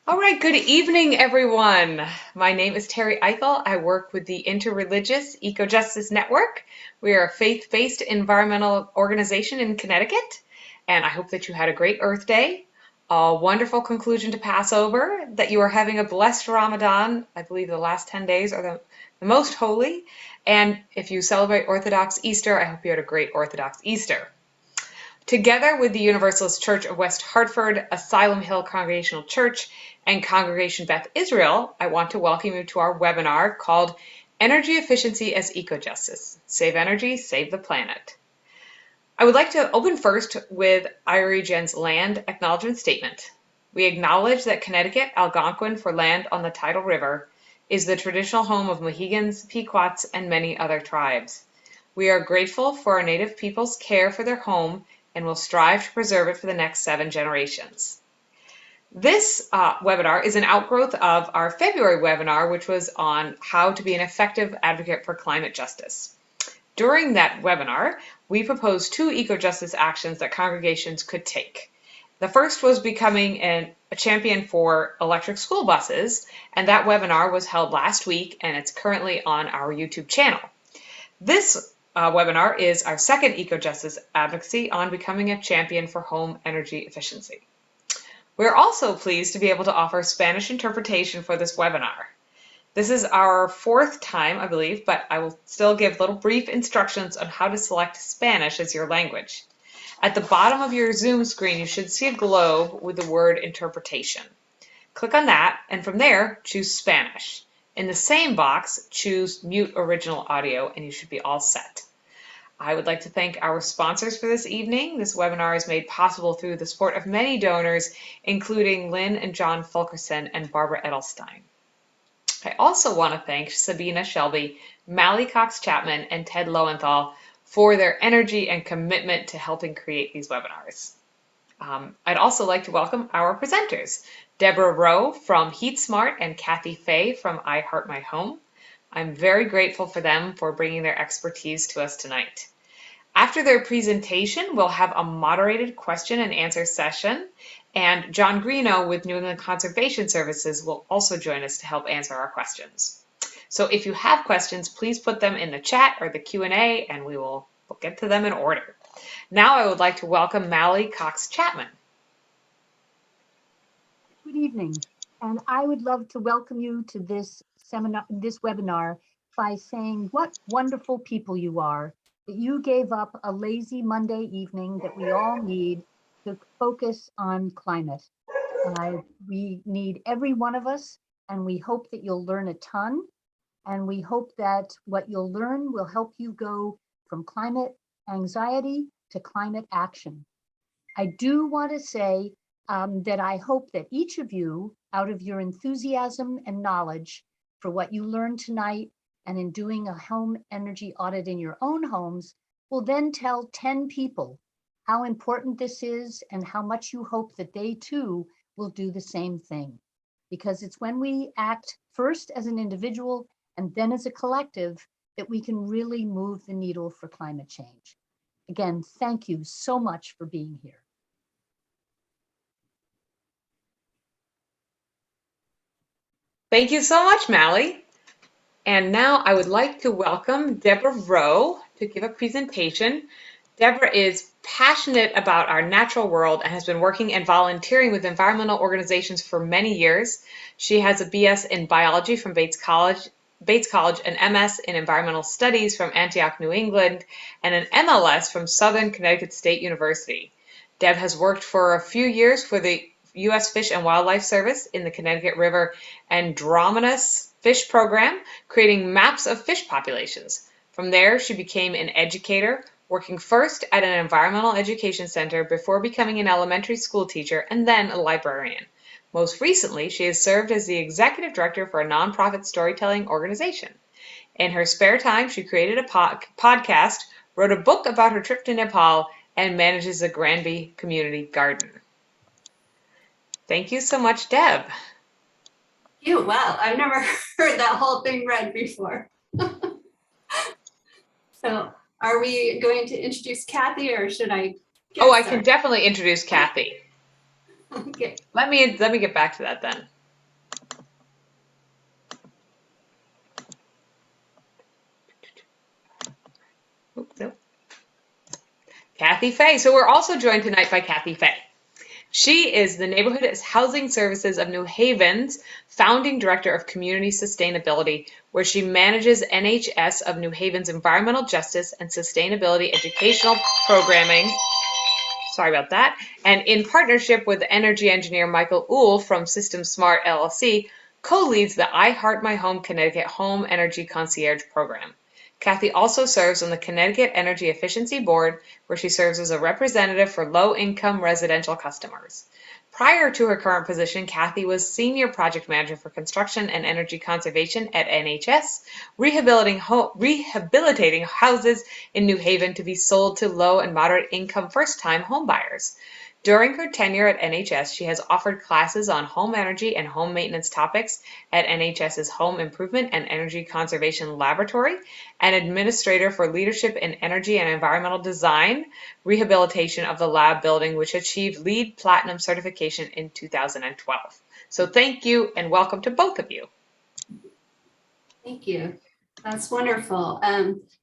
All right, good evening, everyone. My name is Terry Eichel. I work with the Interreligious Eco-Justice Network. We are a faith-based environmental organization in Connecticut, and I hope that you had a great Earth Day, a wonderful conclusion to Passover, that you are having a blessed Ramadan. I believe the last 10 days are the most holy. And if you celebrate Orthodox Easter, I hope you had a great Orthodox Easter. Together with the Universalist Church of West Hartford, Asylum Hill Congregational Church, and Congregation Beth Israel, I want to welcome you to our webinar called Energy Efficiency as Eco-Justice. Save energy, save the planet. I would like to open first with Iowa Gen's land acknowledgement statement. We acknowledge that Connecticut, Algonquin for land on the tidal river, is the traditional home of Mohegans, Pequots, and many other tribes. We are grateful for our Native people's care for their home and will strive to preserve it for the next 7 generations. This webinar is an outgrowth of our February webinar, which was on how to be an effective advocate for climate justice. During that webinar, we proposed 2 eco-justice actions that congregations could take. The first was becoming a champion for electric school buses, and that webinar was held last week, and it's currently on our YouTube channel. This webinar is our second eco-justice advocacy on becoming a champion for home energy efficiency. We're also pleased to be able to offer Spanish interpretation for this webinar. This is our 4th time, I believe, but I will still give little brief instructions on how to select Spanish as your language. At the bottom of your Zoom screen, you should see a globe with the word interpretation. Click on that, and from there, choose Spanish. In the same box, choose Mute Original Audio, and you should be all set. I would like to thank our sponsors for this evening. This webinar is made possible through the support of many donors, including Lynn and John Fulkerson and Barbara Edelstein. I also want to thank Sabina Shelby, Mally Cox-Chapman, and Ted Lowenthal for their energy and commitment to helping create these webinars. I'd also like to welcome our presenters, Deborah Rowe from HeatSmart and Kathy Fay from I Heart My Home. I'm very grateful for them for bringing their expertise to us tonight. After their presentation, we'll have a moderated question and answer session, and John Greeno with New England Conservation Services will also join us to help answer our questions. So if you have questions, please put them in the chat or the Q&A, and we'll get to them in order. Now I would like to welcome Mally Cox-Chapman. Good evening, and I would love to welcome you to this webinar by saying what wonderful people you are, that you gave up a lazy Monday evening that we all need to focus on climate. We need every one of us, and we hope that you'll learn a ton, and we hope that what you'll learn will help you go from climate anxiety to climate action. I do want to say that I hope that each of you, out of your enthusiasm and knowledge for what you learned tonight and in doing a home energy audit in your own homes, will then tell 10 people how important this is and how much you hope that they too will do the same thing. Because it's when we act first as an individual and then as a collective that we can really move the needle for climate change. Again, thank you so much for being here. Thank you so much, Mally. And now I would like to welcome Deborah Rowe to give a presentation. Deborah is passionate about our natural world and has been working and volunteering with environmental organizations for many years. She has a BS in biology from Bates College, an MS in environmental studies from Antioch, New England, and an MLS from Southern Connecticut State University. Deb has worked for a few years for the U.S. Fish and Wildlife Service in the Connecticut River Andromenous Fish Program, creating maps of fish populations. From there, she became an educator, working first at an environmental education center before becoming an elementary school teacher and then a librarian. Most recently, she has served as the executive director for a nonprofit storytelling organization. In her spare time, she created a podcast, wrote a book about her trip to Nepal, and manages a Granby community garden. Thank you so much, Deb. Wow, I've never heard that whole thing read before. So are we going to introduce Kathy, or should I I can definitely introduce Kathy. Okay. Let me get back to that then. Kathy Fay. So we're also joined tonight by Kathy Fay. She is the Neighborhood Housing Services of New Haven's founding director of community sustainability, where she manages NHS of New Haven's environmental justice and sustainability educational programming. Sorry about that. And in partnership with energy engineer Michael Uhl from System Smart LLC, co-leads the I Heart My Home Connecticut Home Energy Concierge Program. Kathy also serves on the Connecticut Energy Efficiency Board, where she serves as a representative for low-income residential customers. Prior to her current position, Kathy was Senior Project Manager for Construction and Energy Conservation at NHS, rehabilitating houses in New Haven to be sold to low and moderate income first-time homebuyers. During her tenure at NHS, she has offered classes on home energy and home maintenance topics at NHS's Home Improvement and Energy Conservation Laboratory, and administrator for leadership in energy and environmental design, rehabilitation of the lab building, which achieved LEED Platinum certification in 2012. So thank you and welcome to both of you. Thank you. That's wonderful.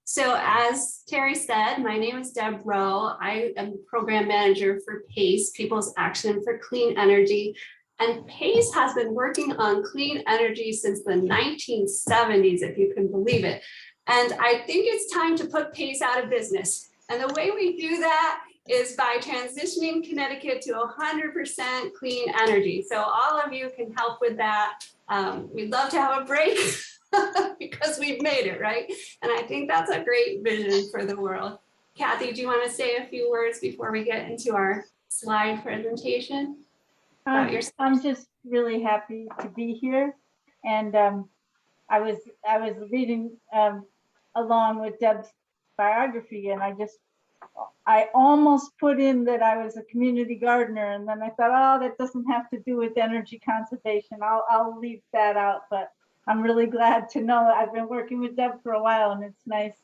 So as Terry said, my name is Deb Rowe. I am the program manager for PACE, People's Action for Clean Energy. And PACE has been working on clean energy since the 1970s, if you can believe it. And I think it's time to put PACE out of business. And the way we do that is by transitioning Connecticut to 100% clean energy. So all of you can help with that. We'd love to have a break. Because we've made it, right? And I think that's a great vision for the world. Kathy, do you want to say a few words before we get into our slide presentation? I'm just really happy to be here. And I was reading along with Deb's biography, and I almost put in that I was a community gardener, and then I thought, oh, that doesn't have to do with energy conservation. I'll leave that out, but I'm really glad to know I've been working with Deb for a while, and it's nice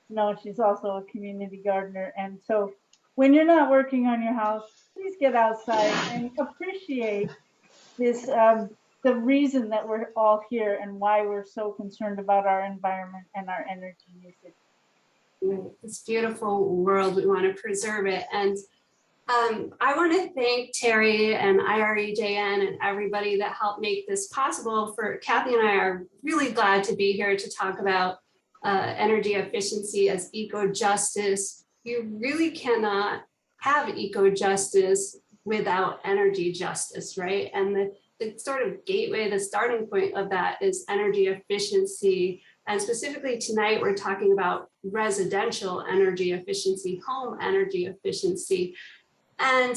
to know she's also a community gardener. And so when you're not working on your house, please get outside and appreciate this, the reason that we're all here and why we're so concerned about our environment and our energy usage. This beautiful world, we want to preserve it. And I want to thank Terry and IREJN and everybody that helped make this possible. For Kathy and I are really glad to be here to talk about energy efficiency as eco-justice. You really cannot have eco-justice without energy justice, right? And the sort of gateway, the starting point of that is energy efficiency. And specifically tonight, we're talking about residential energy efficiency, home energy efficiency. And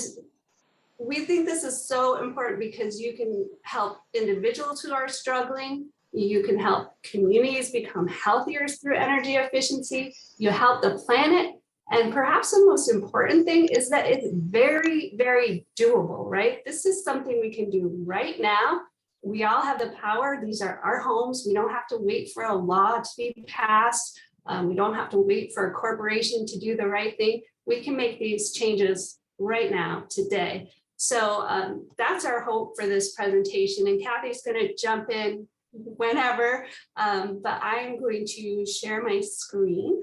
we think this is so important because you can help individuals who are struggling. You can help communities become healthier through energy efficiency. You help the planet. And perhaps the most important thing is that it's very, very doable, right? This is something we can do right now. We all have the power. These are our homes. We don't have to wait for a law to be passed. We don't have to wait for a corporation to do the right thing. We can make these changes right now, today. So that's our hope for this presentation. And Kathy's going to jump in whenever, but I'm going to share my screen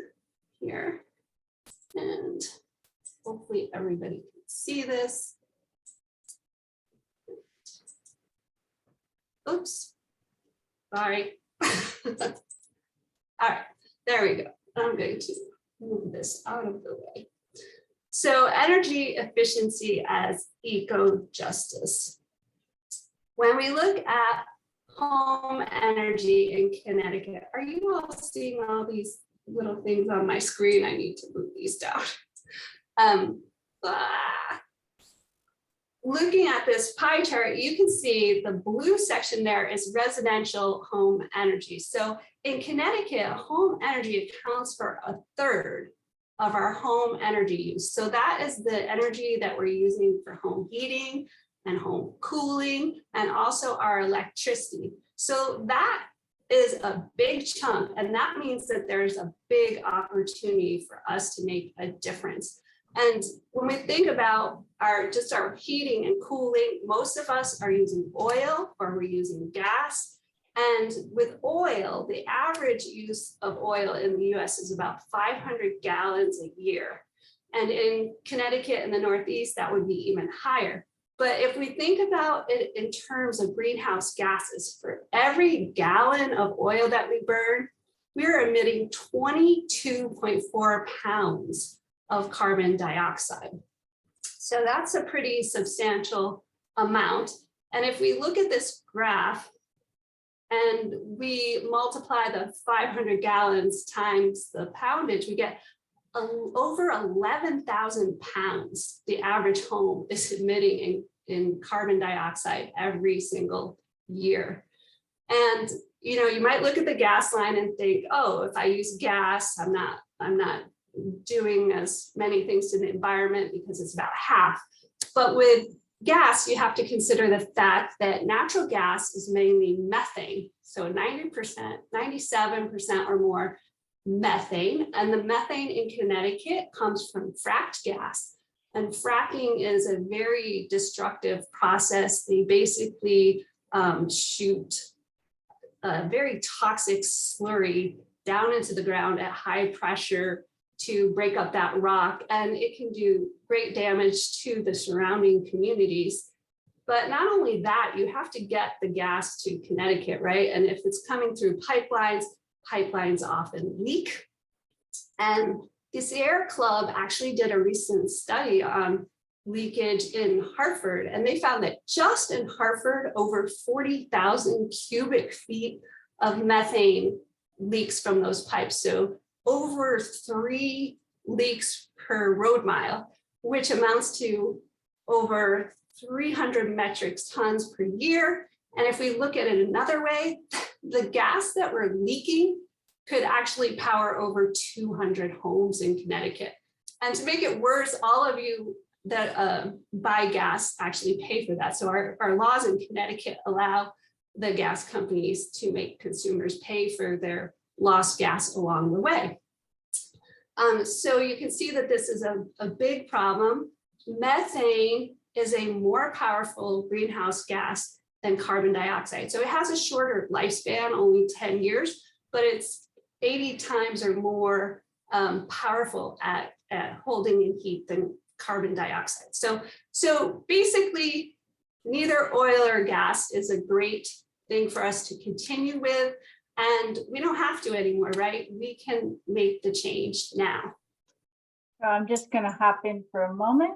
here. And hopefully everybody can see this. Oops, sorry. All right, there we go. I'm going to move this out of the way. So energy efficiency as eco-justice. When we look at home energy in Connecticut, are you all seeing all these little things on my screen? I need to move these down. Looking at this pie chart, you can see the blue section there is residential home energy. So in Connecticut, home energy accounts for 1/3 of our home energy use. So that is the energy that we're using for home heating and home cooling, and also our electricity. So that is a big chunk, and that means that there's a big opportunity for us to make a difference. And when we think about our heating and cooling, most of us are using oil or we're using gas. And with oil, the average use of oil in the US is about 500 gallons a year. And in Connecticut and the Northeast, that would be even higher. But if we think about it in terms of greenhouse gases, for every gallon of oil that we burn, we're emitting 22.4 pounds of carbon dioxide. So that's a pretty substantial amount. And if we look at this graph and we multiply the 500 gallons times the poundage, we get over 11,000 pounds the average home is emitting in carbon dioxide every single year. And you might look at the gas line and think, oh, if I use gas, I'm not doing as many things to the environment because it's about half. But with gas, you have to consider the fact that natural gas is mainly methane. So 90%, 97% or more methane. And the methane in Connecticut comes from fracked gas. And fracking is a very destructive process. They basically shoot a very toxic slurry down into the ground at high pressure to break up that rock. And it can do great damage to the surrounding communities. But not only that, you have to get the gas to Connecticut, right? And if it's coming through pipelines, pipelines often leak. And the Sierra Club actually did a recent study on leakage in Hartford, and they found that just in Hartford, over 40,000 cubic feet of methane leaks from those pipes. So over 3 leaks per road mile, which amounts to over 300 metric tons per year. And if we look at it another way, the gas that we're leaking could actually power over 200 homes in Connecticut. And to make it worse, all of you that buy gas actually pay for that. So our laws in Connecticut allow the gas companies to make consumers pay for their lost gas along the way. So you can see that this is a big problem. Methane is a more powerful greenhouse gas than carbon dioxide. So it has a shorter lifespan, only 10 years, but it's 80 times or more powerful at holding in heat than carbon dioxide. So basically, neither oil or gas is a great thing for us to continue with, and we don't have to anymore, right? We can make the change now. So I'm just going to hop in for a moment.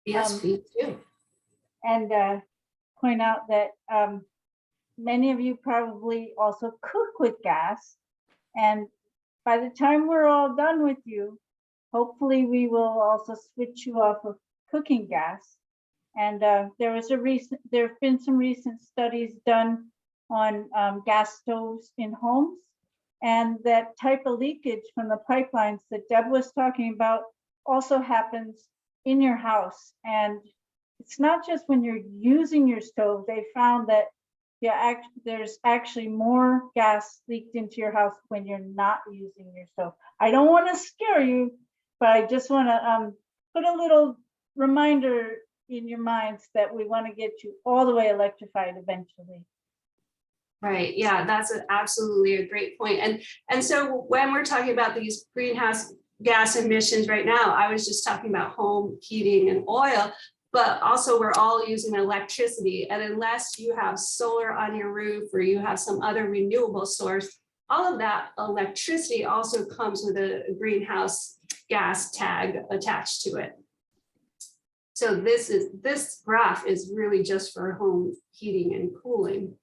Yes, please do. And point out that many of you probably also cook with gas. And by the time we're all done with you, hopefully we will also switch you off of cooking gas. And there have been some recent studies done on gas stoves in homes. And that type of leakage from the pipelines that Deb was talking about also happens in your house. And it's not just when you're using your stove. They found that there's actually more gas leaked into your house when you're not using your stove. I don't want to scare you, but I just want to put a little reminder in your minds that we want to get you all the way electrified eventually. Right. Yeah, that's absolutely a great point. And so when we're talking about these greenhouse gas emissions right now, I was just talking about home heating and oil, but also we're all using electricity. And unless you have solar on your roof or you have some other renewable source, all of that electricity also comes with a greenhouse gas tag attached to it. So this graph is really just for home heating and cooling.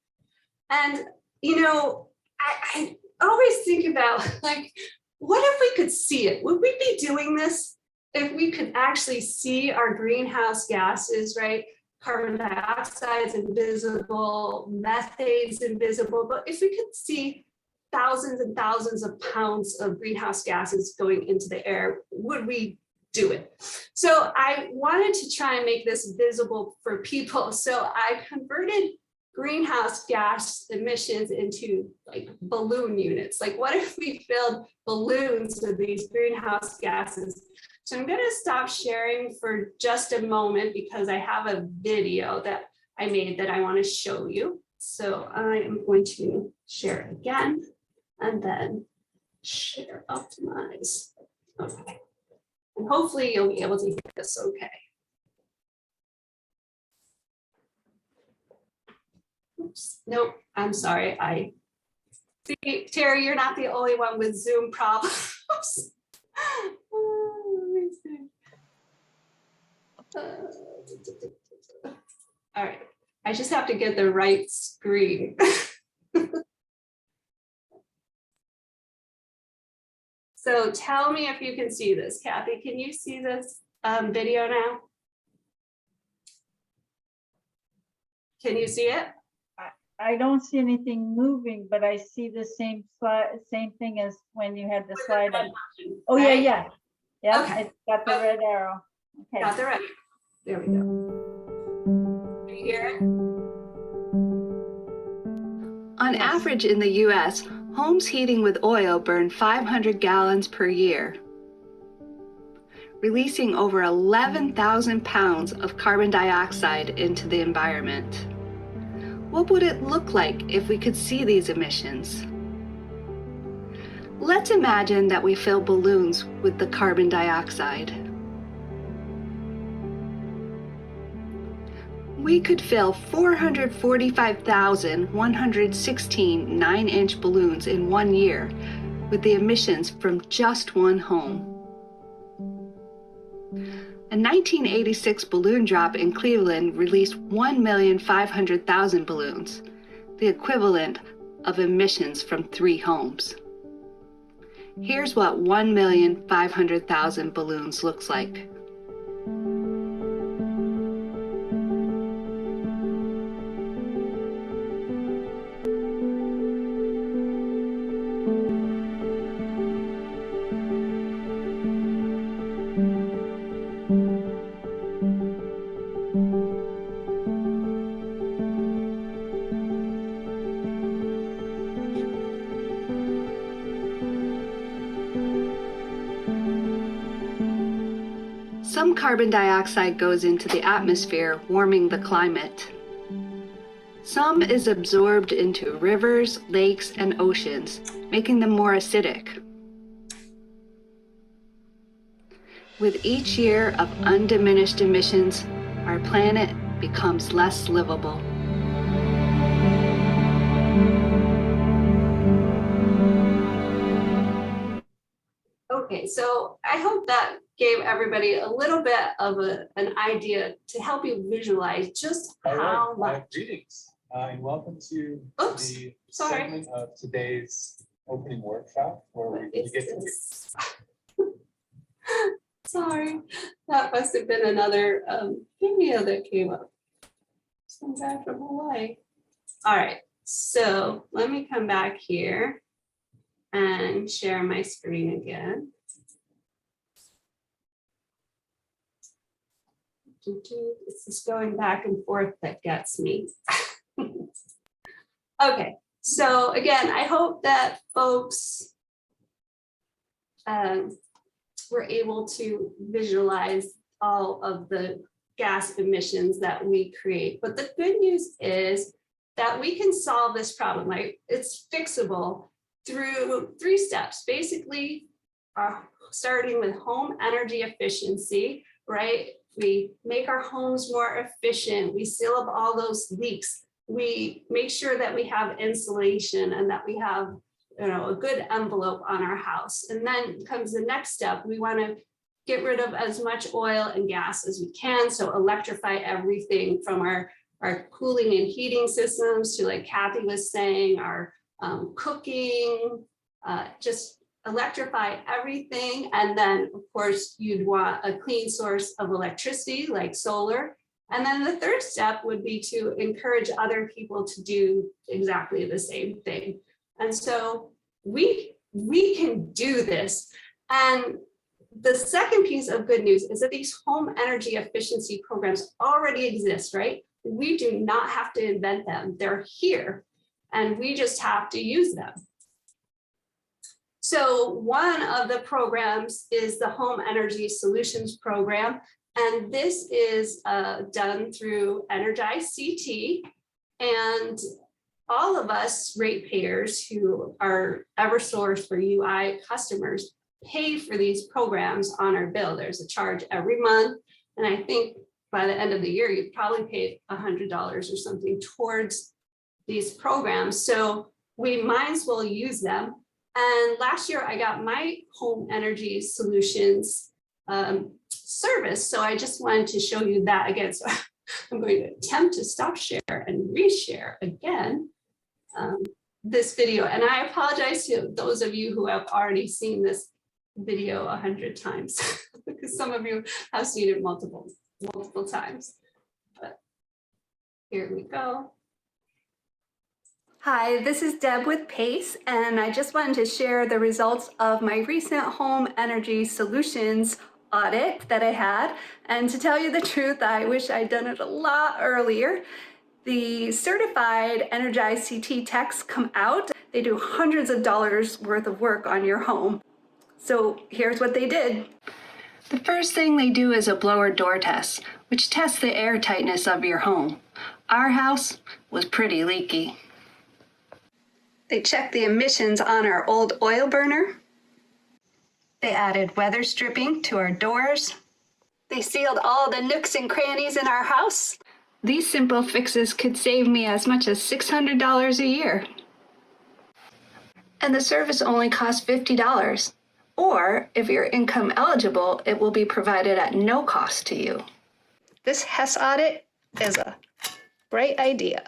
And, I always think about, like, what if we could see it? Would we be doing this if we could actually see our greenhouse gases, right? Carbon dioxide is invisible, methane is invisible, but if we could see thousands and thousands of pounds of greenhouse gases going into the air, would we do it? So I wanted to try and make this visible for people. So I converted greenhouse gas emissions into like balloon units. Like, what if we filled balloons with these greenhouse gases? So I'm going to stop sharing for just a moment because I have a video that I made that I want to show you. So I am going to share it again and then share optimize. Okay. And hopefully you'll be able to hear this okay. Oops, nope, I'm sorry. See, Terry, you're not the only one with Zoom problems. Let me see. All right, I just have to get the right screen. So tell me if you can see this. Kathy, can you see this video now? Can you see it? I don't see anything moving, but I see the same slide, same thing as when you had the slide up. Oh, yeah, right? yeah. Yeah, Okay. it's got the red arrow. Okay. Got the right. There we go. Can you hear it? On Yes. average in the US, homes heating with oil burn 500 gallons per year, releasing over 11,000 pounds of carbon dioxide into the environment. What would it look like if we could see these emissions? Let's imagine that we fill balloons with the carbon dioxide. We could fill 445,116 9-inch balloons in 1 year with the emissions from just one home. A 1986 balloon drop in Cleveland released 1,500,000 balloons, the equivalent of emissions from 3 homes. Here's what 1,500,000 balloons looks like. Some carbon dioxide goes into the atmosphere, warming the climate. Some is absorbed into rivers, lakes, and oceans, making them more acidic. With each year of undiminished emissions, our planet becomes less livable. Okay, so I hope that gave everybody a little bit of an idea to help you visualize just how much. Greetings and welcome to Oops, the sorry. segment of today's opening workshop where we get to Sorry, that must have been another video that came up. Some guy from Hawaii. All right, so let me come back here and share my screen again. It's just going back and forth that gets me. Okay, so again, I hope that folks were able to visualize all of the gas emissions that we create. But the good news is that we can solve this problem, right? It's fixable through 3 steps. Basically, starting with home energy efficiency, right? We make our homes more efficient. We seal up all those leaks. We make sure that we have insulation and that we have, a good envelope on our house. And then comes the next step. We want to get rid of as much oil and gas as we can. So electrify everything from our cooling and heating systems to, like Kathy was saying, our cooking, just electrify everything. And then of course you'd want a clean source of electricity like solar. And then the third step would be to encourage other people to do exactly the same thing. And so we can do this. And the second piece of good news is that these home energy efficiency programs already exist, right? We do not have to invent them. They're here and we just have to use them. So one of the programs is the Home Energy Solutions Program. And this is done through Energize CT. And all of us ratepayers who are EverSource for UI customers pay for these programs on our bill. There's a charge every month. And I think by the end of the year, you've probably paid $100 or something towards these programs. So we might as well use them. And last year I got my home energy solutions service. So I just wanted to show you that again. So I'm going to attempt to stop share and reshare again this video. And I apologize to those of you who have already seen this video 100 times because some of you have seen it multiple times. But here we go. Hi, this is Deb with PACE, and I just wanted to share the results of my recent home energy solutions audit that I had. And to tell you the truth, I wish I'd done it a lot earlier. The certified energized CT techs come out. They do hundreds of dollars worth of work on your home. So here's what they did. The first thing they do is a blower door test, which tests the air tightness of your home. Our house was pretty leaky. They checked the emissions on our old oil burner. They added weather stripping to our doors. They sealed all the nooks and crannies in our house. These simple fixes could save me as much as $600 a year. And the service only costs $50. Or if you're income eligible, it will be provided at no cost to you. This HES audit is a great idea.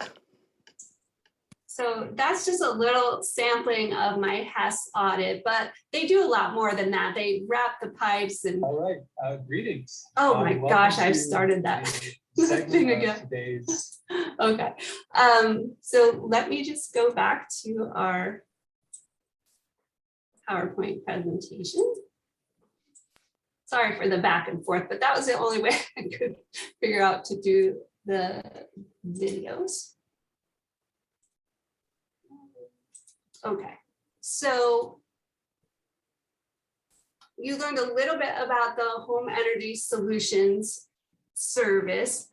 So that's just a little sampling of my HES audit, but they do a lot more than that. They wrap the pipes and. All right, greetings. Oh my Welcome gosh, I've to started that the thing segment of again. today's. Okay, so let me just go back to our PowerPoint presentation. Sorry for the back and forth, but that was the only way I could figure out to do the videos. Okay, so you learned a little bit about the home energy solutions service.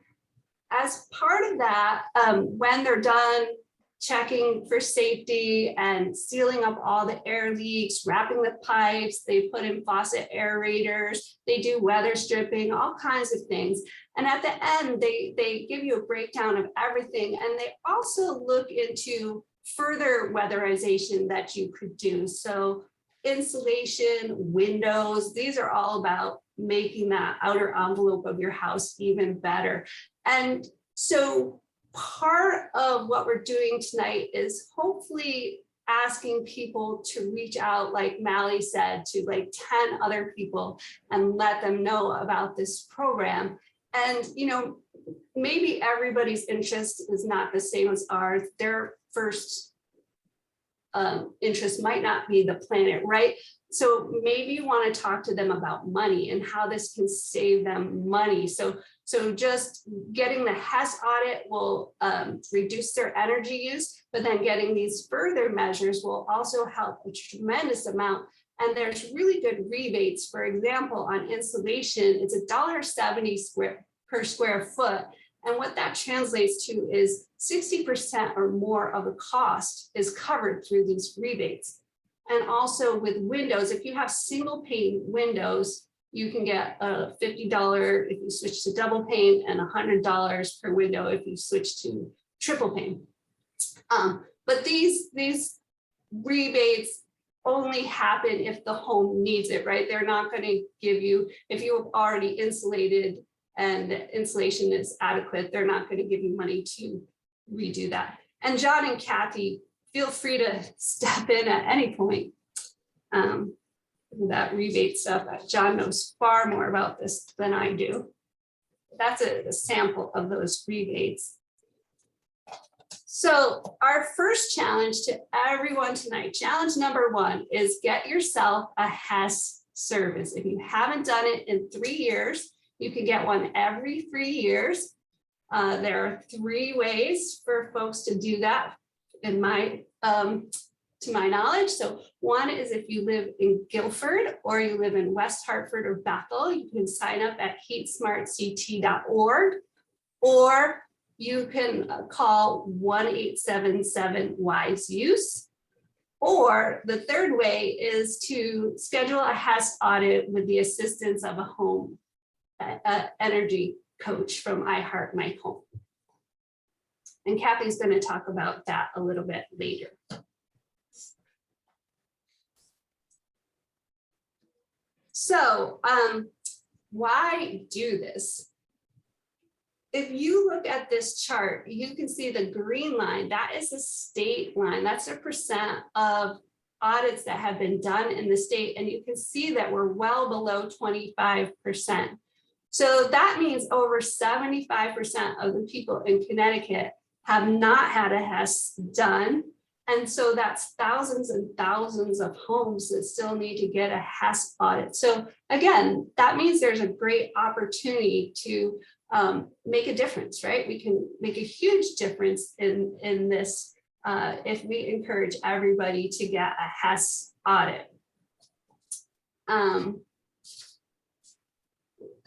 As part of that, when they're done checking for safety and sealing up all the air leaks, wrapping the pipes, they put in faucet aerators, they do weather stripping, all kinds of things. And at the end, they give you a breakdown of everything. And they also look into further weatherization that you could do. So insulation, windows, these are all about making that outer envelope of your house even better. And so part of what we're doing tonight is hopefully asking people to reach out, like Mally said, to like 10 other people and let them know about this program. And, you know, maybe everybody's interest is not the same as ours. Their first interest might not be the planet, right? So maybe you want to talk to them about money and how this can save them money. So just getting the HES audit will reduce their energy use, but then getting these further measures will also help a tremendous amount. And there's really good rebates. For example, on insulation, it's $1.70 per square foot. And what that translates to is 60% or more of the cost is covered through these rebates. And also with windows, if you have single pane windows, you can get a $50 if you switch to double pane and $100 per window if you switch to triple pane. But these rebates only happen if the home needs it, right? They're not going to give you, if you have already insulated and the insulation is adequate, they're not going to give you money to redo that. And John and Kathy, feel free to step in at any point. That rebate stuff, John knows far more about this than I do. That's a sample of those rebates. So our first challenge to everyone tonight, challenge number one, is get yourself a HES service. If you haven't done it in 3 years, you can get one every 3 years. There are 3 ways for folks to do that in my to my knowledge. So one is if you live in Guilford or you live in West Hartford or Bethel, you can sign up at heatsmartct.org, or you can call 1-877-WISE-USE. Or the third way is to schedule a HES audit with the assistance of a home energy coach from I Heart My Home. And Kathy's going to talk about that a little bit later. So why do this? If you look at this chart, you can see the green line, that is the state line. That's the percent of audits that have been done in the state. And you can see that we're well below 25%. So that means over 75% of the people in Connecticut have not had a HES done. And so that's thousands and thousands of homes that still need to get a HES audit. So again, that means there's a great opportunity to make a difference, right? We can make a huge difference in this if we encourage everybody to get a HES audit.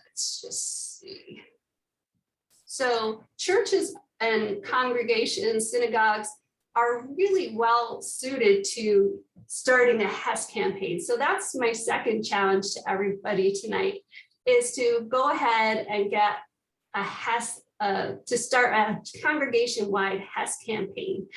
Let's just see. So churches and congregations, synagogues are really well suited to starting a HES campaign. So that's my second challenge to everybody tonight, is to go ahead and get a HES, to start a congregation-wide HES campaign.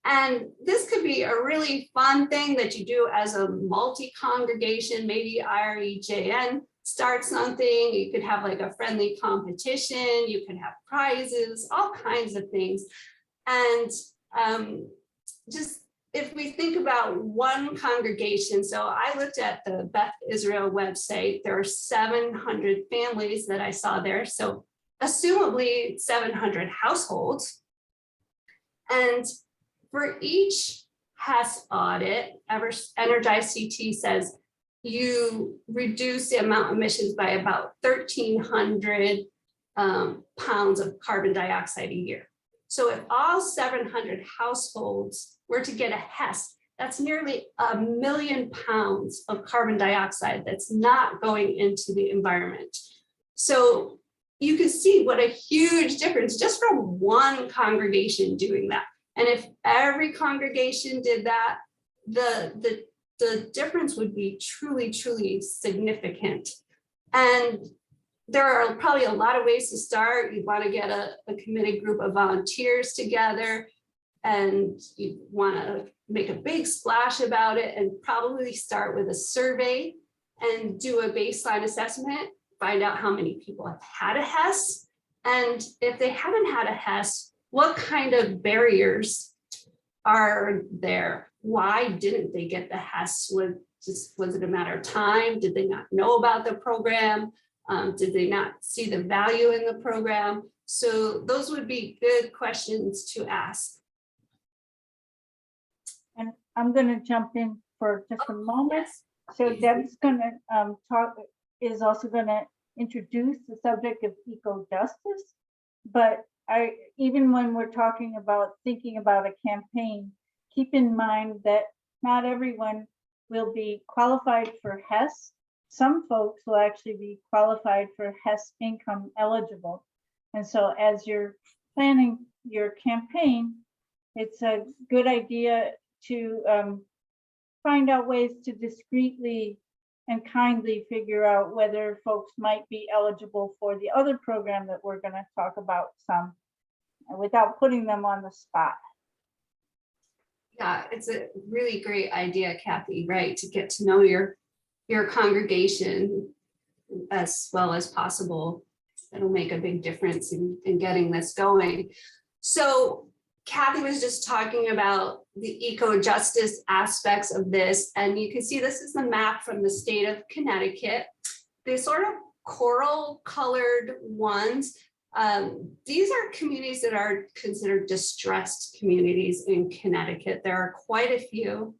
And this could be a really fun thing that you do as a multi-congregation, maybe IREJN start something, you could have like a friendly competition, you can have prizes, all kinds of things. And just if we think about one congregation, so I looked at the Beth Israel website, there are 700 families that I saw there. So assumably 700 households. And for each HES audit, Energize CT says you reduce the amount of emissions by about 1,300 pounds of carbon dioxide a year. So if all 700 households were to get a HES, that's nearly 1 million pounds of carbon dioxide that's not going into the environment. So you can see what a huge difference just from one congregation doing that. And if every congregation did that, the difference would be truly, truly significant. And there are probably a lot of ways to start. You want to get a committed group of volunteers together, and you want to make a big splash about it, and probably start with a survey and do a baseline assessment, find out how many people have had a HES. And if they haven't had a HES, what kind of barriers are there? Why didn't they get the HES? Was it a matter of time? Did they not know about the program? Did they not see the value in the program? So those would be good questions to ask. And I'm going to jump in for just a moment. So Deb's going to is also going to introduce the subject of eco-justice. But even when we're thinking about a campaign, keep in mind that not everyone will be qualified for HES. Some folks will actually be qualified for HES income eligible. And so as you're planning your campaign, it's a good idea to find out ways to discreetly and kindly figure out whether folks might be eligible for the other program that we're going to talk about some, without putting them on the spot. Yeah, it's a really great idea, Kathy, right? To get to know your congregation as well as possible. It'll make a big difference in getting this going. So Kathy was just talking about the eco-justice aspects of this, and you can see this is the map from the state of Connecticut. These sort of coral colored ones, these are communities that are considered distressed communities in Connecticut. There are quite a few.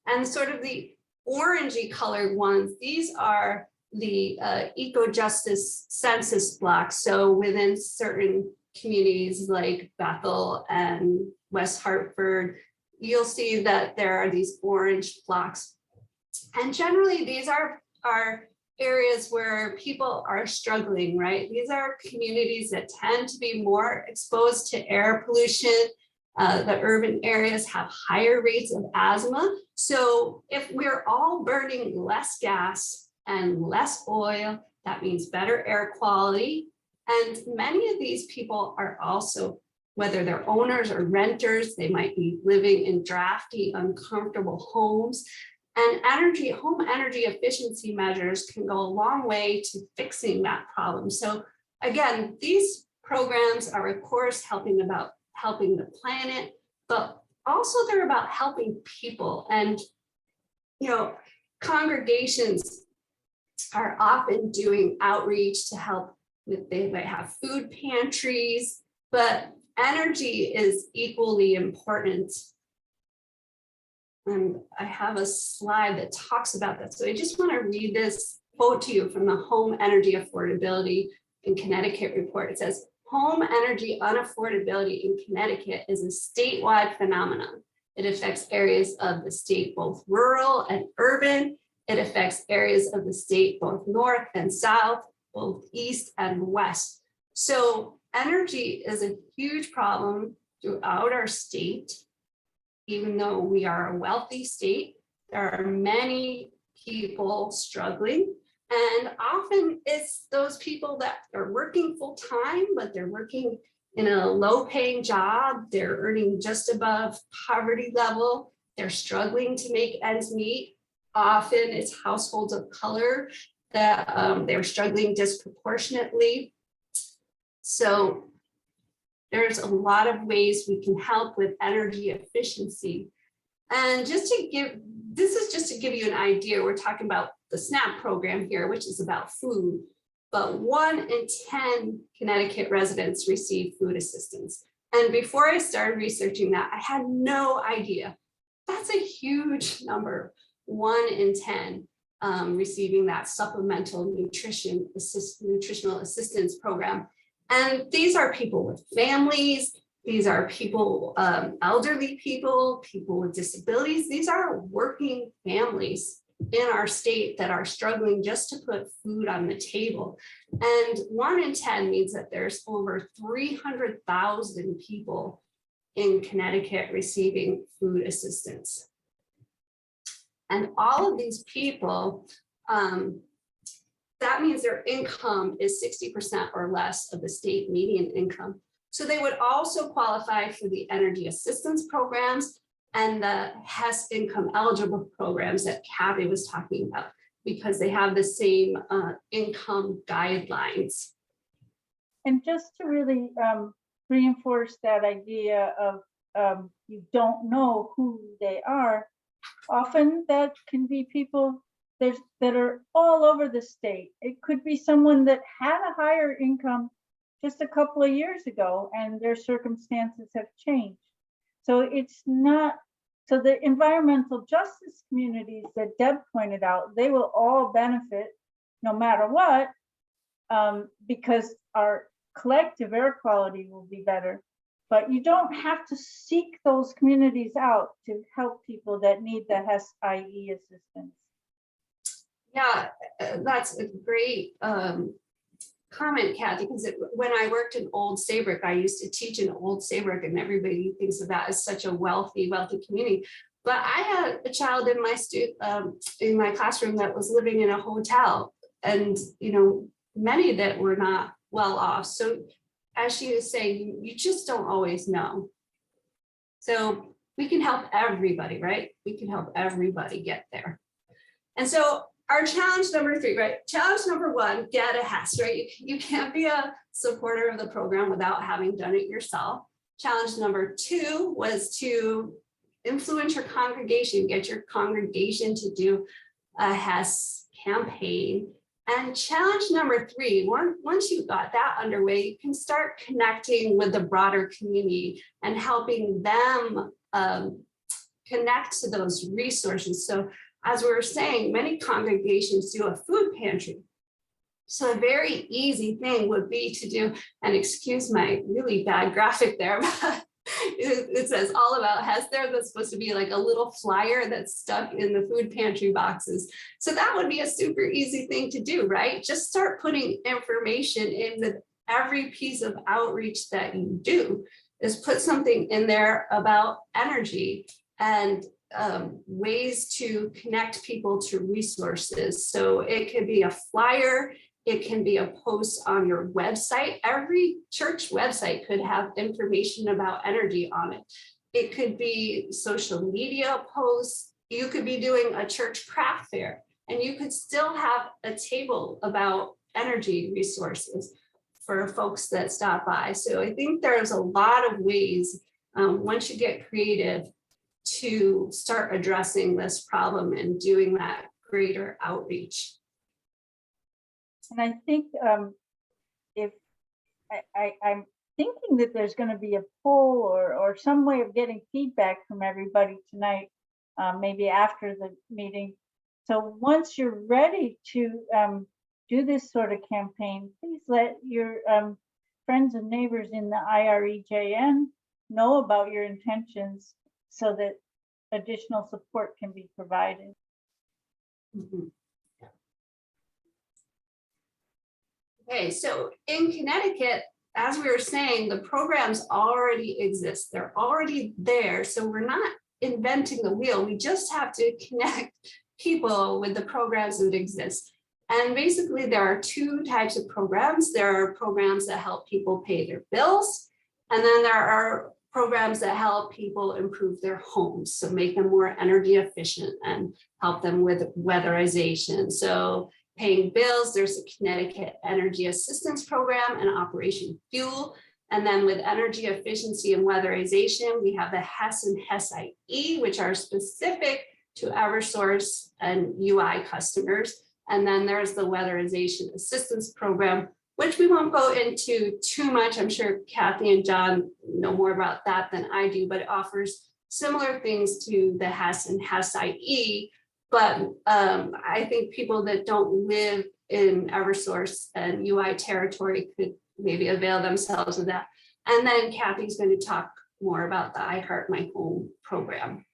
And sort of the orangey colored ones, these are the eco-justice census blocks. So within certain communities like Bethel and West Hartford, you'll see that there are these orange blocks. And generally these are areas where people are struggling, right? These are communities that tend to be more exposed to air pollution. The urban areas have higher rates of asthma. So if we're all burning less gas and less oil, that means better air quality. And many of these people are also, whether they're owners or renters, they might be living in drafty, uncomfortable homes. And home energy efficiency measures can go a long way to fixing that problem. So again, these programs are of course helping the planet, but also they're about helping people. And congregations are often doing outreach to help with, they might have food pantries, but energy is equally important. And I have a slide that talks about that. So I just want to read this quote to you from the Home Energy Affordability in Connecticut report. It says, home energy unaffordability in Connecticut is a statewide phenomenon. It affects areas of the state, both rural and urban. It affects areas of the state, both north and south, both east and west. So energy is a huge problem throughout our state. Even though we are a wealthy state, there are many people struggling. And often it's those people that are working full time, but they're working in a low paying job. They're earning just above poverty level. They're struggling to make ends meet. Often it's households of color that they're struggling disproportionately. So there's a lot of ways we can help with energy efficiency. And this is just to give you an idea. We're talking about the SNAP program here, which is about food, but 1 in 10 Connecticut residents receive food assistance. And before I started researching that, I had no idea. That's a huge number, 1 in 10 receiving that supplemental nutritional assistance program. And these are people with families. These are people, elderly people, people with disabilities. These are working families in our state that are struggling just to put food on the table. And 1 in 10 means that there's over 300,000 people in Connecticut receiving food assistance. And all of these people, that means their income is 60% or less of the state median income. So they would also qualify for the energy assistance programs and the HES income eligible programs that Kathy was talking about, because they have the same income guidelines. And just to really reinforce that idea of you don't know who they are, often that can be people that are all over the state. It could be someone that had a higher income just a couple of years ago and their circumstances have changed. So it's not, so the environmental justice communities that Deb pointed out, they will all benefit no matter what, because our collective air quality will be better. But you don't have to seek those communities out to help people that need the HES-IE assistance. Yeah, that's a great comment, Kathy, because when I worked in Old Saybrook, I used to teach in Old Saybrook, and everybody thinks of that as such a wealthy community. But I had a child in my classroom that was living in a hotel, and many that were not well off. So as she was saying, you just don't always know. So we can help everybody, right? We can help everybody get there. And so our challenge number 3, right? Challenge number 1, get a HES, right? You can't be a supporter of the program without having done it yourself. Challenge number 2 was to influence your congregation, get your congregation to do a HES campaign. And challenge number 3, once you got that underway, you can start connecting with the broader community and helping them connect to those resources. So as we were saying, many congregations do a food pantry. So a very easy thing would be to do, and excuse my really bad graphic there, but it says all about HES there. That's supposed to be like a little flyer that's stuck in the food pantry boxes. So that would be a super easy thing to do, right? Just start putting information in with every piece of outreach that you do. is put something in there about energy and ways to connect people to resources. So it could be a flyer, it can be a post on your website. Every church website could have information about energy on it. It could be social media posts. You could be doing a church craft fair, and you could still have a table about energy resources for folks that stop by. So I think there's a lot of ways, once you get creative, to start addressing this problem and doing that greater outreach. And I think if I'm thinking that there's going to be a poll or some way of getting feedback from everybody tonight, maybe after the meeting. So once you're ready to do this sort of campaign, please let your friends and neighbors in the IREJN know about your intentions so that additional support can be provided. Mm-hmm. Okay, so in Connecticut, as we were saying, the programs already exist. They're already there. So we're not inventing the wheel. We just have to connect people with the programs that exist. And basically, there are two types of programs. There are programs that help people pay their bills. And then there are programs that help people improve their homes, so make them more energy efficient and help them with weatherization. So paying bills, there's a Connecticut Energy Assistance Program and Operation Fuel. And then with energy efficiency and weatherization, we have the HES and HES-IE, which are specific to Eversource and UI customers. And then there's the Weatherization Assistance Program, which we won't go into too much. I'm sure Kathy and John know more about that than I do, but it offers similar things to the HES and HES-IE. But I think people that don't live in Eversource and UI territory could maybe avail themselves of that. And then Kathy's going to talk more about the I Heart My Home program.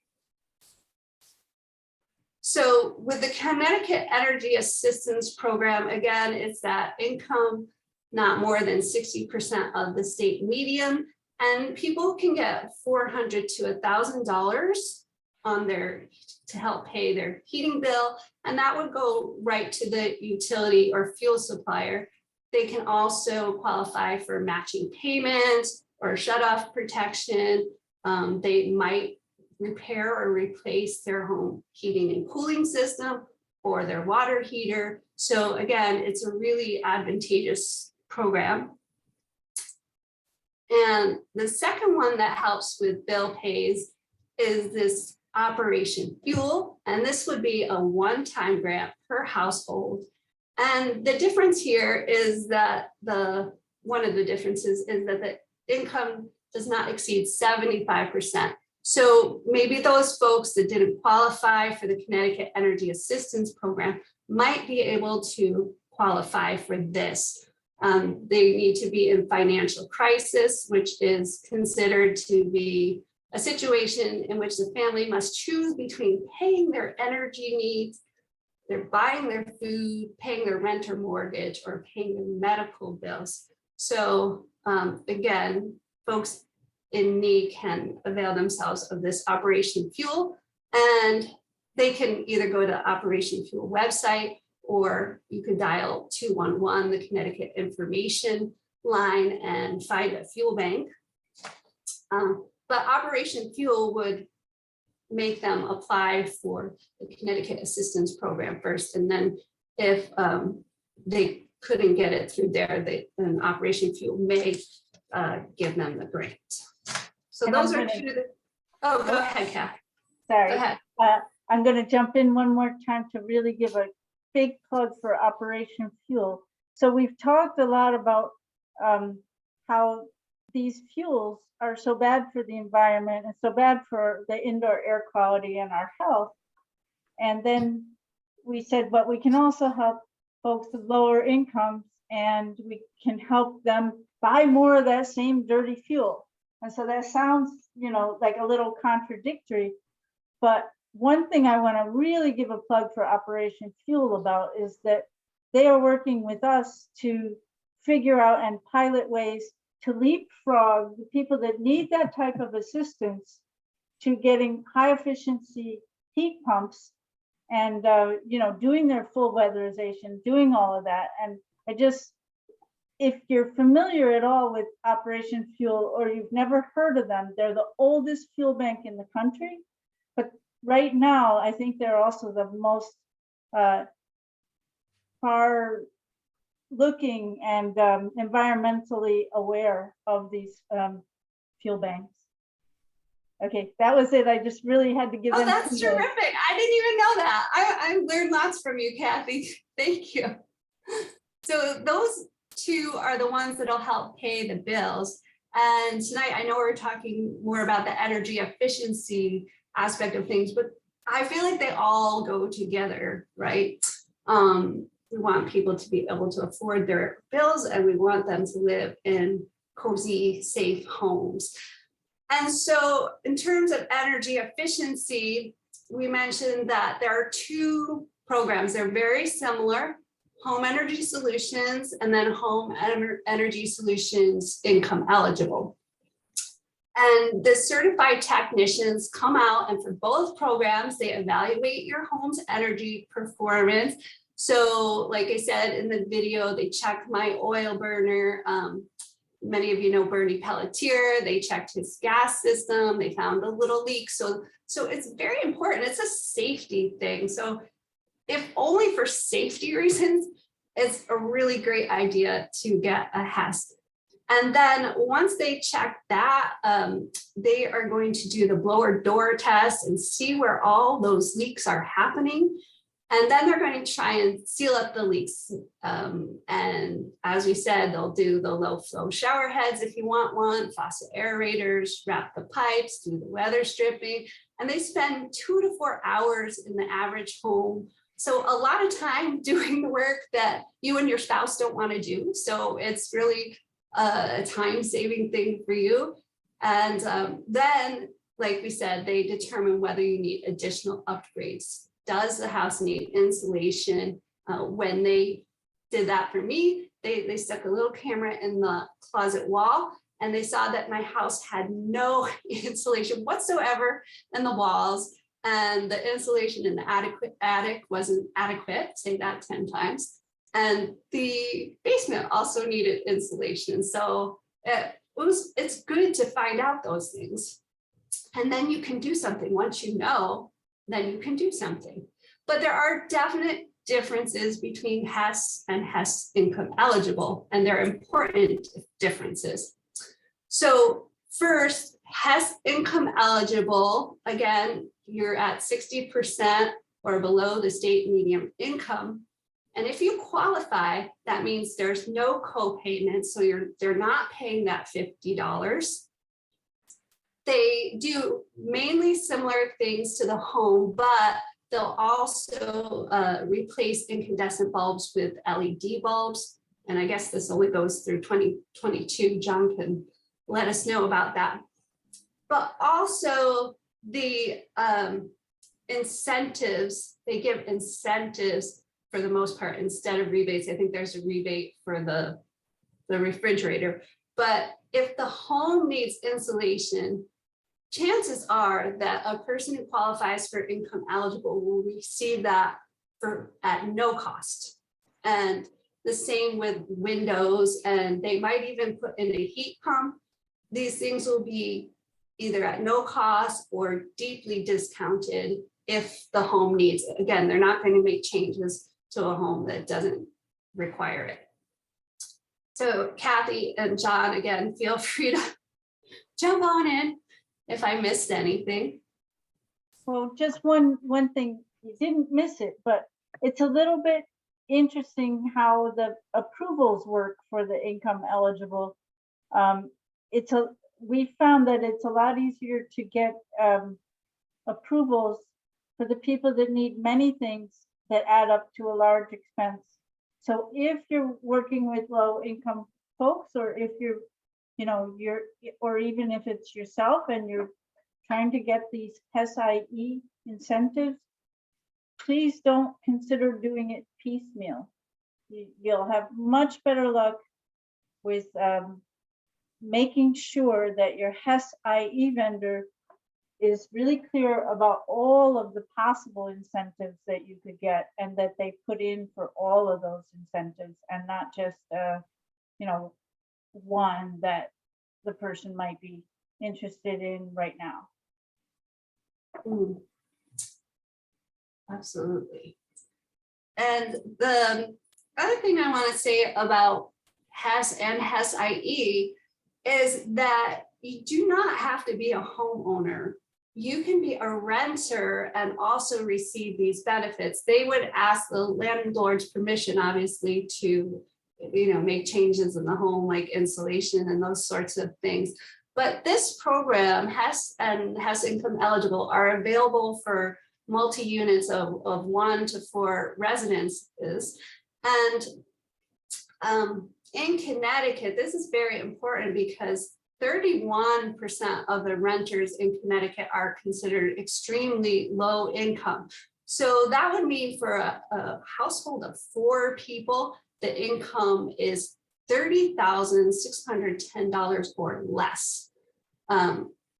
So with the Connecticut Energy Assistance Program, again, it's that income not more than 60% of the state median, and people can get $400 to $1,000 on their to help pay their heating bill, and that would go right to the utility or fuel supplier. They can also qualify for matching payments or shutoff protection. They might repair or replace their home heating and cooling system or their water heater. So again, it's a really advantageous program. And the second one that helps with bill pays is this Operation Fuel. And this would be a one-time grant per household. And the difference here is that one of the differences is that the income does not exceed 75%. So maybe those folks that didn't qualify for the Connecticut Energy Assistance Program might be able to qualify for this. They need to be in financial crisis, which is considered to be a situation in which the family must choose between paying their energy needs, they're buying their food, paying their rent or mortgage, or paying their medical bills. So again, folks in need can avail themselves of this Operation Fuel, and they can either go to Operation Fuel website, or you can dial 211, the Connecticut information line, and find a fuel bank. But Operation Fuel would make them apply for the Connecticut Assistance Program first, and then if they couldn't get it through there, then Operation Fuel may give them the grant. So And those are two. Oh, go ahead, Kat. Sorry. Go ahead. I'm going to jump in one more time to really give a big plug for Operation Fuel. So we've talked a lot about how these fuels are so bad for the environment and so bad for the indoor air quality and our health. And then we said, but we can also help folks with lower incomes, and we can help them buy more of that same dirty fuel. And so that sounds, like a little contradictory, but one thing I want to really give a plug for Operation Fuel about is that they are working with us to figure out and pilot ways to leapfrog the people that need that type of assistance to getting high efficiency heat pumps and, you know, doing their full weatherization, doing all of that. And I just, if you're familiar at all with Operation Fuel or you've never heard of them, they're the oldest fuel bank in the country. But right now, I think they're also the most far looking and environmentally aware of these fuel banks. Okay, that was it. I just really had to give Oh, them. that's terrific. I didn't even know that. I learned lots from you, Kathy. Thank you. So those two are the ones that'll help pay the bills. And tonight, I know we're talking more about the energy efficiency aspect of things, but I feel like they all go together, right? We want people to be able to afford their bills, and we want them to live in cozy, safe homes. And so in terms of energy efficiency, we mentioned that there are two programs. They're very similar: Home Energy Solutions and then Home Energy Solutions Income Eligible. And the certified technicians come out, and for both programs, they evaluate your home's energy performance. So like I said in the video, they checked my oil burner. Many of you know Bernie Pelletier. They checked his gas system. They found a little leak. So it's very important. It's a safety thing. So if only for safety reasons, it's a really great idea to get a HESS. And then once they check that, they are going to do the blower door test and see where all those leaks are happening. And then they're going to try and seal up the leaks. And as we said, they'll do the low flow shower heads if you want one, faucet aerators, wrap the pipes, do the weather stripping. And they spend 2 to 4 hours in the average home. So a lot of time doing the work that you and your spouse don't want to do. So it's really a time-saving thing for you. And then, like we said, they determine whether you need additional upgrades. Does the house need insulation? When they did that for me, they stuck a little camera in the closet wall, and they saw that my house had no insulation whatsoever in the walls, and the insulation in the attic wasn't adequate, say that 10 times. And the basement also needed insulation. So it's good to find out those things. And then you can do something. Once you know, then you can do something. But there are definite differences between HESS and HESS income eligible, and they're important differences. So first, HESS income eligible, again, you're at 60% or below the state median income. And if you qualify, that means there's no co-payment, so they're not paying that $50. They do mainly similar things to the home, but they'll also replace incandescent bulbs with LED bulbs. And I guess this only goes through 2022. John can let us know about that. But also the incentives, they give incentives for the most part instead of rebates. I think there's a rebate for the refrigerator. But if the home needs insulation, chances are that a person who qualifies for income eligible will receive that at no cost. And the same with windows, and they might even put in a heat pump. These things will be either at no cost or deeply discounted if the home needs it. Again, they're not going to make changes to a home that doesn't require it. So Kathy and John, again, feel free to jump on in if I missed anything. Well, just one thing, you didn't miss it, but it's a little bit interesting how the approvals work for the income eligible. We found that it's a lot easier to get approvals for the people that need many things that add up to a large expense. So if you're working with low income folks, or if you're, or even if it's yourself and you're trying to get these SIE incentives, please don't consider doing it piecemeal. You'll have much better luck with making sure that your HES IE vendor is really clear about all of the possible incentives that you could get, and that they put in for all of those incentives, and not just you know, one that the person might be interested in right now. Mm, absolutely. And the other thing I want to say about HES and HES IE is that you do not have to be a homeowner. You can be a renter and also receive these benefits. They would ask the landlord's permission, obviously, to, you know, make changes in the home, like insulation and those sorts of things. But this program, HES and HES income eligible, are available for multi-units of 1 to 4 residences. And in Connecticut, this is very important because 31% of the renters in Connecticut are considered extremely low income. So that would mean for a household of 4 people, the income is $30,610 or less.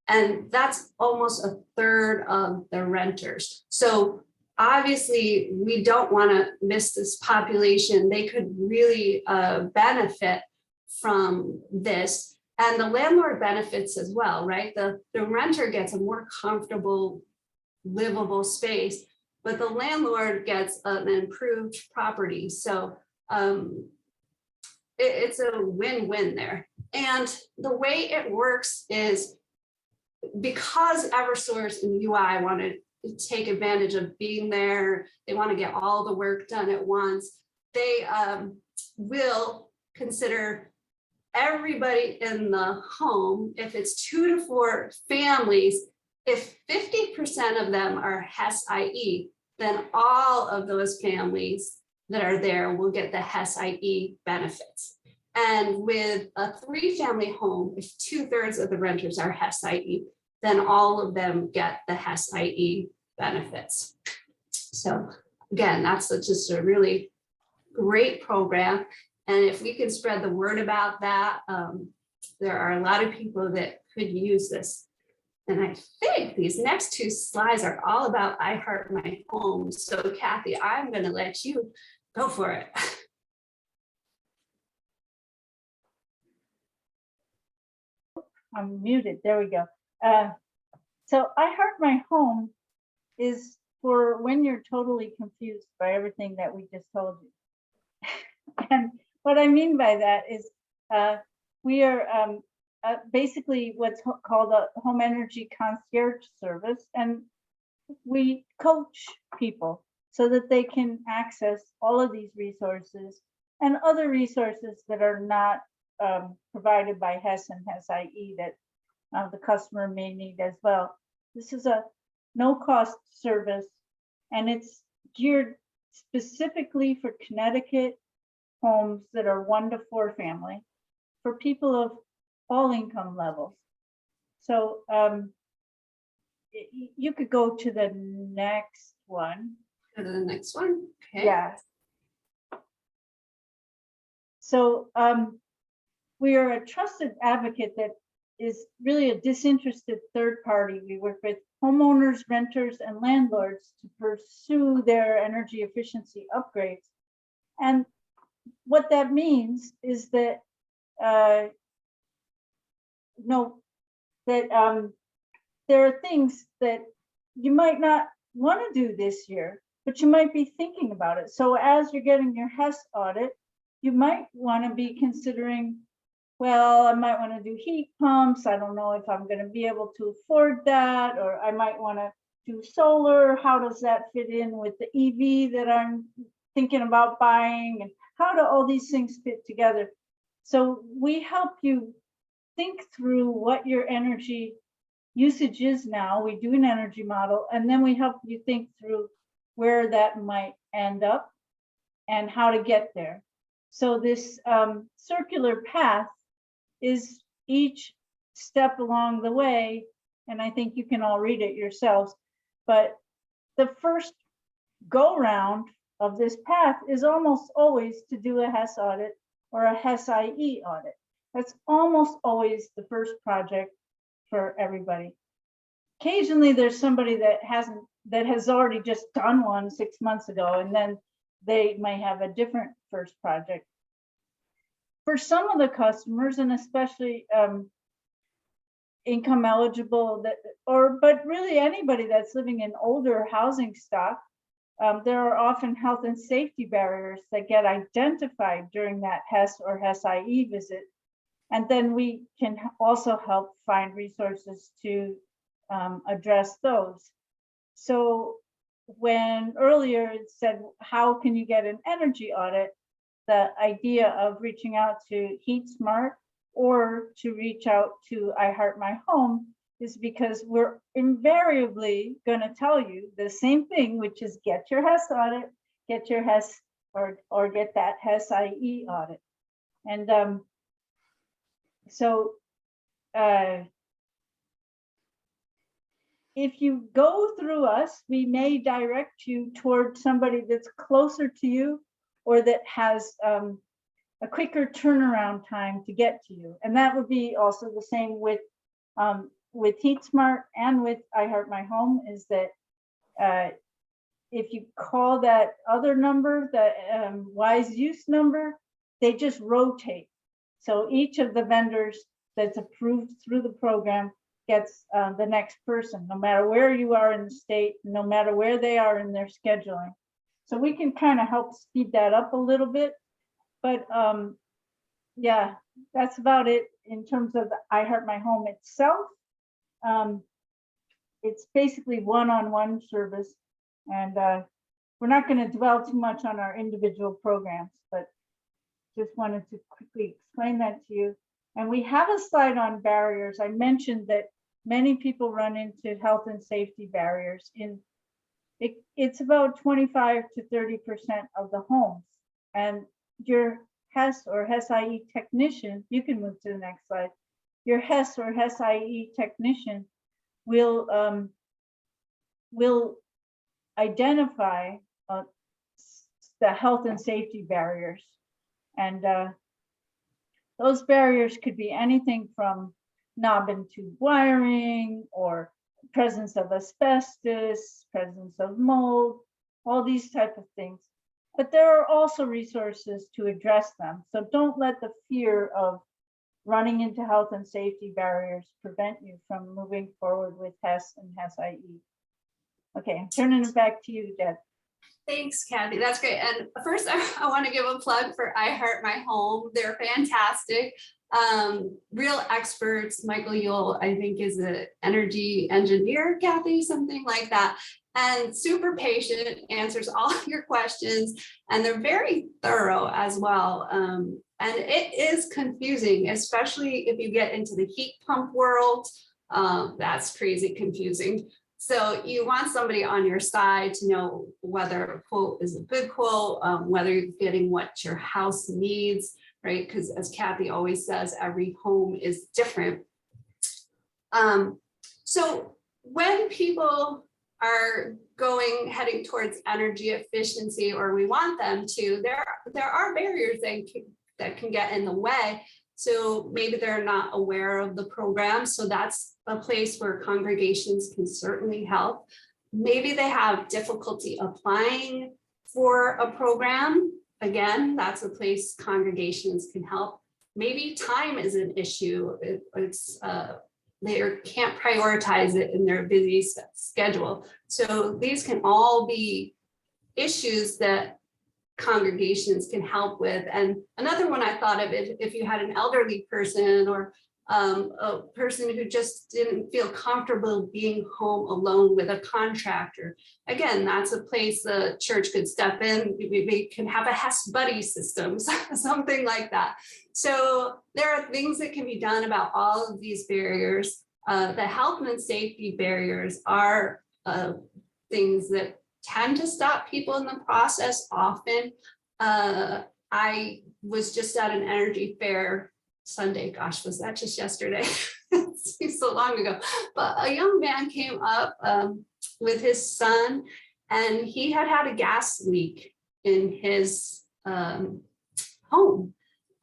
And that's almost a third of the renters. So obviously we don't want to miss this population. They could really benefit from this. And the landlord benefits as well, right? The renter gets a more comfortable, livable space, but the landlord gets an improved property. So it's a win-win there. And the way it works is, because Eversource and UI want to take advantage of being there, they want to get all the work done at once, they will consider everybody in the home. If it's 2 to 4 families, if 50% of them are HES IE, then all of those families that are there will get the HES IE benefits. And with a 3-family home, if 2/3 of the renters are HES IE, then all of them get the HES IE benefits. So again, that's just a really great program. And if we can spread the word about that, there are a lot of people that could use this. And I think these next 2 slides are all about I Heart My Home. So Kathy, I'm going to let you go for it. I'm muted. There we go. So I Heart My Home is for when you're totally confused by everything that we just told you. And what I mean by that is we are basically what's called a home energy concierge service. And we coach people so that they can access all of these resources and other resources that are not provided by HES and HES IE that the customer may need as well. This is a no-cost service, and it's geared specifically for Connecticut homes that are 1 to 4 family, for people of all income levels. So you could go to the next one. Go to the next one. Okay. Yeah. So we are a trusted advocate that is really a disinterested third party. We work with homeowners, renters, and landlords to pursue their energy efficiency upgrades. And what that means is that there are things that you might not want to do this year, but you might be thinking about it. So as you're getting your HES audit, you might want to be considering, well, I might want to do heat pumps. I don't know if I'm going to be able to afford that, or I might want to do solar. How does that fit in with the EV that I'm thinking about buying? And how do all these things fit together? So we help you think through what your energy usage is now. We do an energy model, and then we help you think through where that might end up and how to get there. So this circular path is each step along the way, and I think you can all read it yourselves, but the first go round of this path is almost always to do a HES audit or a HES IE audit. That's almost always the first project for everybody. Occasionally there's somebody that has already just done one 6 months ago, and then they might have a different first project. For some of the customers, and especially income eligible, but really anybody that's living in older housing stock, there are often health and safety barriers that get identified during that HES or HES-IE visit. And then we can also help find resources to address those. So when earlier it said, how can you get an energy audit? The idea of reaching out to Heat Smart or to reach out to I Heart My Home is because we're invariably going to tell you the same thing, which is get your HES audit, get your HES or get that HES-IE audit. And if you go through us, we may direct you toward somebody that's closer to you or that has a quicker turnaround time to get to you. And that would be also the same with HeatSmart and with I Heart My Home, is that if you call that other number, the Wise Use number, they just rotate. So each of the vendors that's approved through the program gets the next person, no matter where you are in the state, no matter where they are in their scheduling. So we can kind of help speed that up a little bit. But yeah, that's about it in terms of the I Heart My Home itself. It's basically one-on-one service. And we're not going to dwell too much on our individual programs, but just wanted to quickly explain that to you. And we have a slide on barriers. I mentioned that many people run into health and safety barriers. It's about 25 to 30% of the homes. And your HES or HES-IE technician, you can move to the next slide. Your HES or HES-IE technician will identify the health and safety barriers. And those barriers could be anything from knob and tube wiring, or presence of asbestos, presence of mold, all these type of things. But there are also resources to address them. So don't let the fear of running into health and safety barriers prevent you from moving forward with HES and HES-IE. Okay, I'm turning it back to you, Deb. Thanks, Kathy. That's great. And first, I want to give a plug for I Heart My Home. They're fantastic. Real experts. Michael Yule, I think, is an energy engineer, Kathy, something like that. And super patient, answers all your questions. And they're very thorough as well. And it is confusing, especially if you get into the heat pump world. That's crazy confusing. So you want somebody on your side to know whether a quote is a good quote, whether you're getting what your house needs, right? Because as Kathy always says, every home is different. So when people are heading towards energy efficiency, or we want them to, there are barriers that can get in the way. So maybe they're not aware of the program. So that's a place where congregations can certainly help. Maybe they have difficulty applying for a program. Again, that's a place congregations can help. Maybe time is an issue. They can't prioritize it in their busy schedule. So these can all be issues that congregations can help with. And another one I thought of, if you had an elderly person or a person who just didn't feel comfortable being home alone with a contractor, again, that's a place the church could step in. We can have a HES buddy system, something like that. So there are things that can be done about all of these barriers. The health and safety barriers are things that tend to stop people in the process often. I was just at an energy fair Sunday, gosh, was that just yesterday? It seems so long ago. But a young man came up with his son, and he had a gas leak in his home.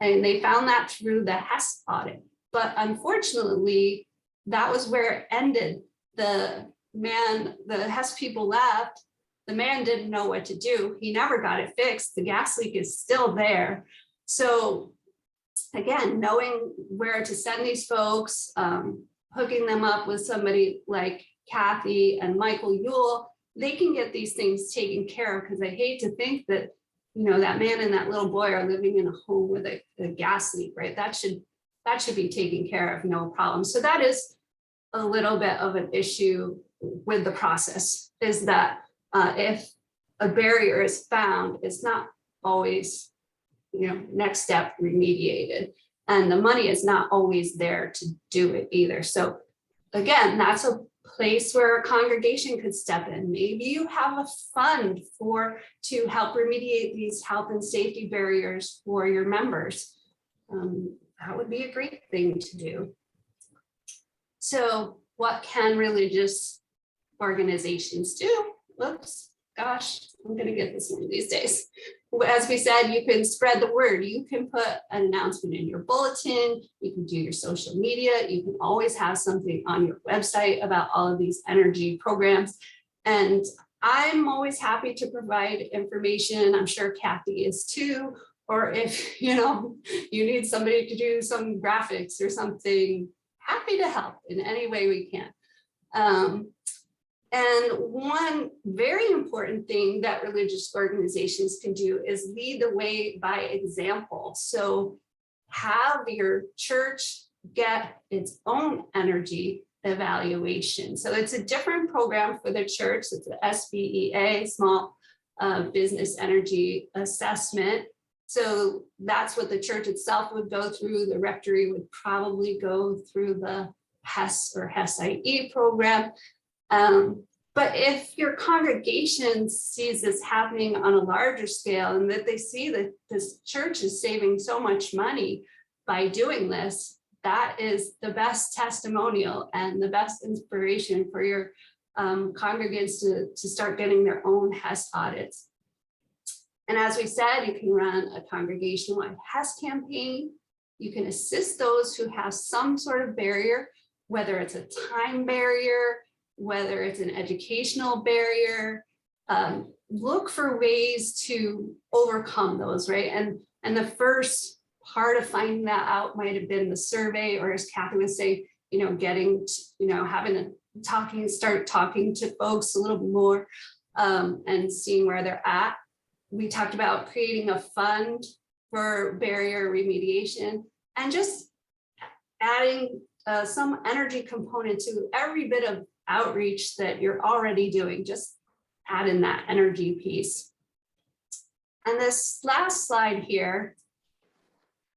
And they found that through the Hess audit. But unfortunately, that was where it ended. The Hess people left. The man didn't know what to do. He never got it fixed. The gas leak is still there. So again, knowing where to send these folks, hooking them up with somebody like Kathy and Michael Yule, they can get these things taken care of, because I hate to think that, you know, that man and that little boy are living in a home with a gas leak, right? That should be taken care of, no problem. So that is a little bit of an issue with the process, is that if a barrier is found, it's not always, you know, next step remediated, and the money is not always there to do it either. So again, that's a place where a congregation could step in. Maybe you have a fund to help remediate these health and safety barriers for your members. That would be a great thing to do. So what can religious organizations do? Whoops, gosh, I'm gonna get this one of these days. As we said, you can spread the word. You can put an announcement in your bulletin. You can do your social media. You can always have something on your website about all of these energy programs. And I'm always happy to provide information. I'm sure Kathy is too. Or if you need somebody to do some graphics or something, happy to help in any way we can. And one very important thing that religious organizations can do is lead the way by example. So have your church get its own energy evaluation. So it's a different program for the church. It's the SBEA, Small Business Energy Assessment. So that's what the church itself would go through. The rectory would probably go through the HES or HES-IE program. But if your congregation sees this happening on a larger scale, and that they see that this church is saving so much money by doing this, that is the best testimonial and the best inspiration for your congregants to start getting their own HES audits. And as we said, you can run a congregation-wide HES campaign. You can assist those who have some sort of barrier, whether it's a time barrier, whether it's an educational barrier. Look for ways to overcome those, right? And the first part of finding that out might have been the survey, or as Kathy was saying, getting, start talking to folks a little more and seeing where they're at. We talked about creating a fund for barrier remediation and just adding some energy component to every bit of outreach that you're already doing. Just add in that energy piece. And this last slide here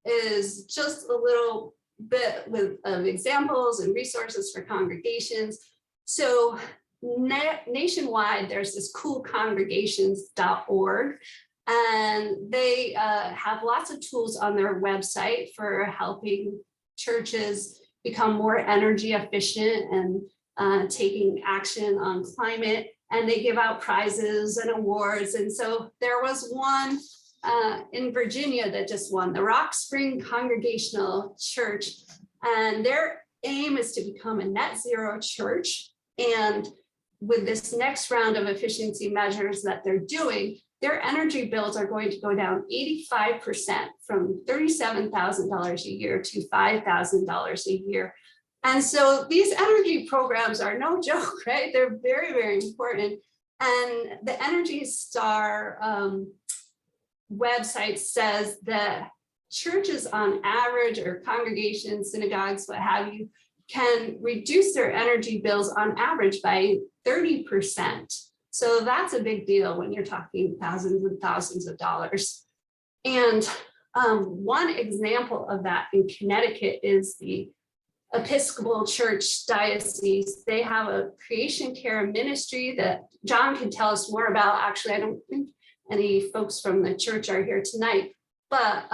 is just a little bit of examples and resources for congregations. So nationwide, there's this coolcongregations.org, and they have lots of tools on their website for helping churches become more energy efficient and taking action on climate. And they give out prizes and awards. And so there was one in Virginia that just won, the Rock Spring Congregational Church. And their aim is to become a net zero church. And with this next round of efficiency measures that they're doing, their energy bills are going to go down 85% from $37,000 a year to $5,000 a year. And so these energy programs are no joke, right? They're very, very important. And the Energy Star website says that churches on average, or congregations, synagogues, what have you, can reduce their energy bills on average by 30%. So that's a big deal when you're talking thousands and thousands of dollars. And one example of that in Connecticut is the Episcopal Church Diocese. They have a creation care ministry that John can tell us more about. Actually, I don't think any folks from the church are here tonight, but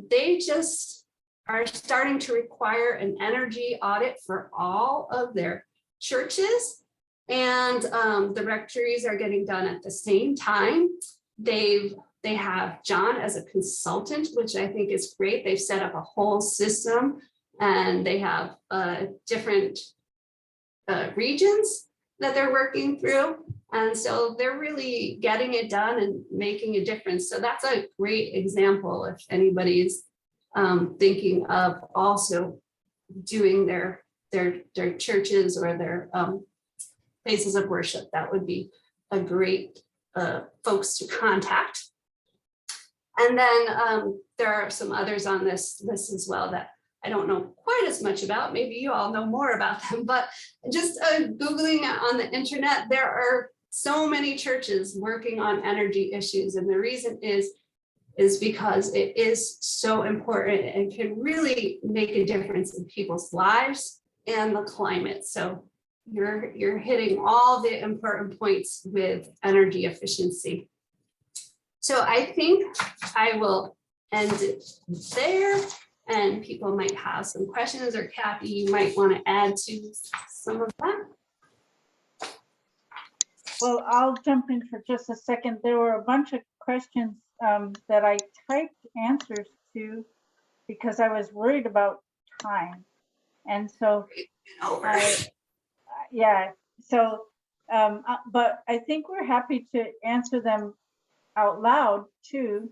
they just are starting to require an energy audit for all of their churches. And the rectories are getting done at the same time. They've They have John as a consultant, which I think is great. They've set up a whole system, and they have different regions that they're working through. And so they're really getting it done and making a difference. So that's a great example if anybody's thinking of also doing their churches or their places of worship. That would be a great folks to contact. And then there are some others on this list as well that I don't know quite as much about. Maybe you all know more about them, but just Googling on the internet, there are so many churches working on energy issues. And the reason is because it is so important and can really make a difference in people's lives and the climate. So you're hitting all the important points with energy efficiency. So I think I will end it there, and people might have some questions, or Kathy, you might want to add to some of that. Well, I'll jump in for just a second. There were a bunch of questions that I typed answers to because I was worried about time. And so, yeah, so, but I think we're happy to answer them out loud too,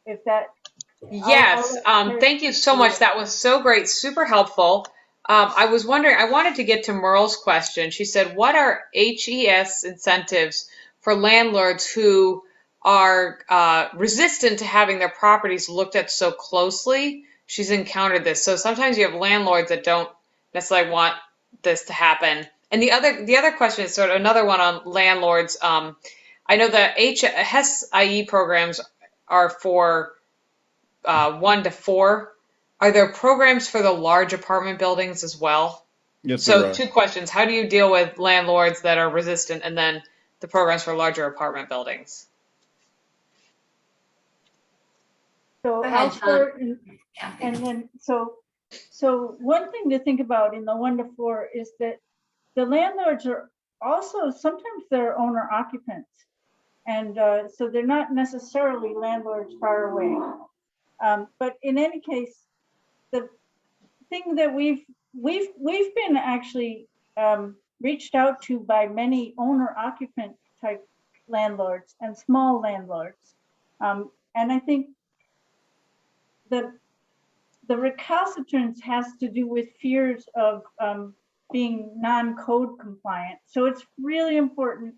if that. Yes, thank you so much. That was so great, super helpful. I was wondering, I wanted to get to Merle's question. She said, what are HES incentives for landlords who are resistant to having their properties looked at so closely? She's encountered this. So sometimes you have landlords that don't necessarily want this to happen. And the other question is sort of another one on landlords. I know the HSIE programs are for 1 to 4. Are there programs for the large apartment buildings as well? Yes, So there are. 2 questions. How do you deal with landlords that are resistant, and then the programs for larger apartment buildings? So I'll start, and then so one thing to think about in the 1 to 4 is that the landlords are also sometimes they're owner occupants, and so they're not necessarily landlords far away. But in any case, the thing that we've been actually reached out to by many owner occupant type landlords and small landlords, and I think the recalcitrance has to do with fears of being non-code compliant. So it's really important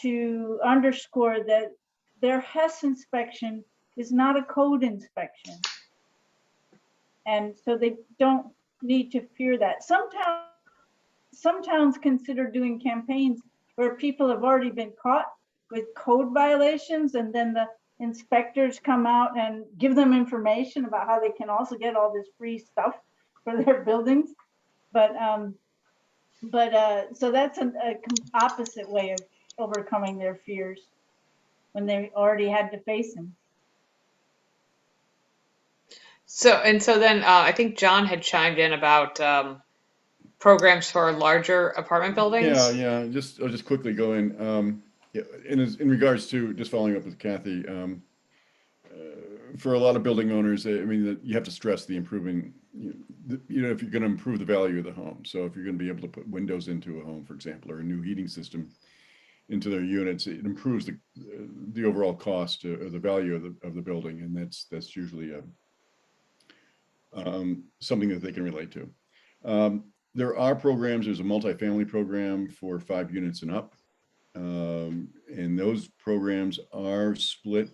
to underscore that their HES inspection is not a code inspection. And so they don't need to fear that. Some towns consider doing campaigns where people have already been caught with code violations, and then the inspectors come out and give them information about how they can also get all this free stuff for their buildings. But so that's an opposite way of overcoming their fears when they already had to face them. So then I think John had chimed in about programs for larger apartment buildings. Yeah. I'll just quickly go in. Yeah, in regards to just following up with Kathy, for a lot of building owners, I mean, you have to stress the improving. If you're going to improve the value of the home. So if you're going to be able to put windows into a home, for example, or a new heating system into their units, it improves the overall cost or the value of the building, and that's usually something that they can relate to. There are programs. There's a multifamily program for 5 units and up, and those programs are split.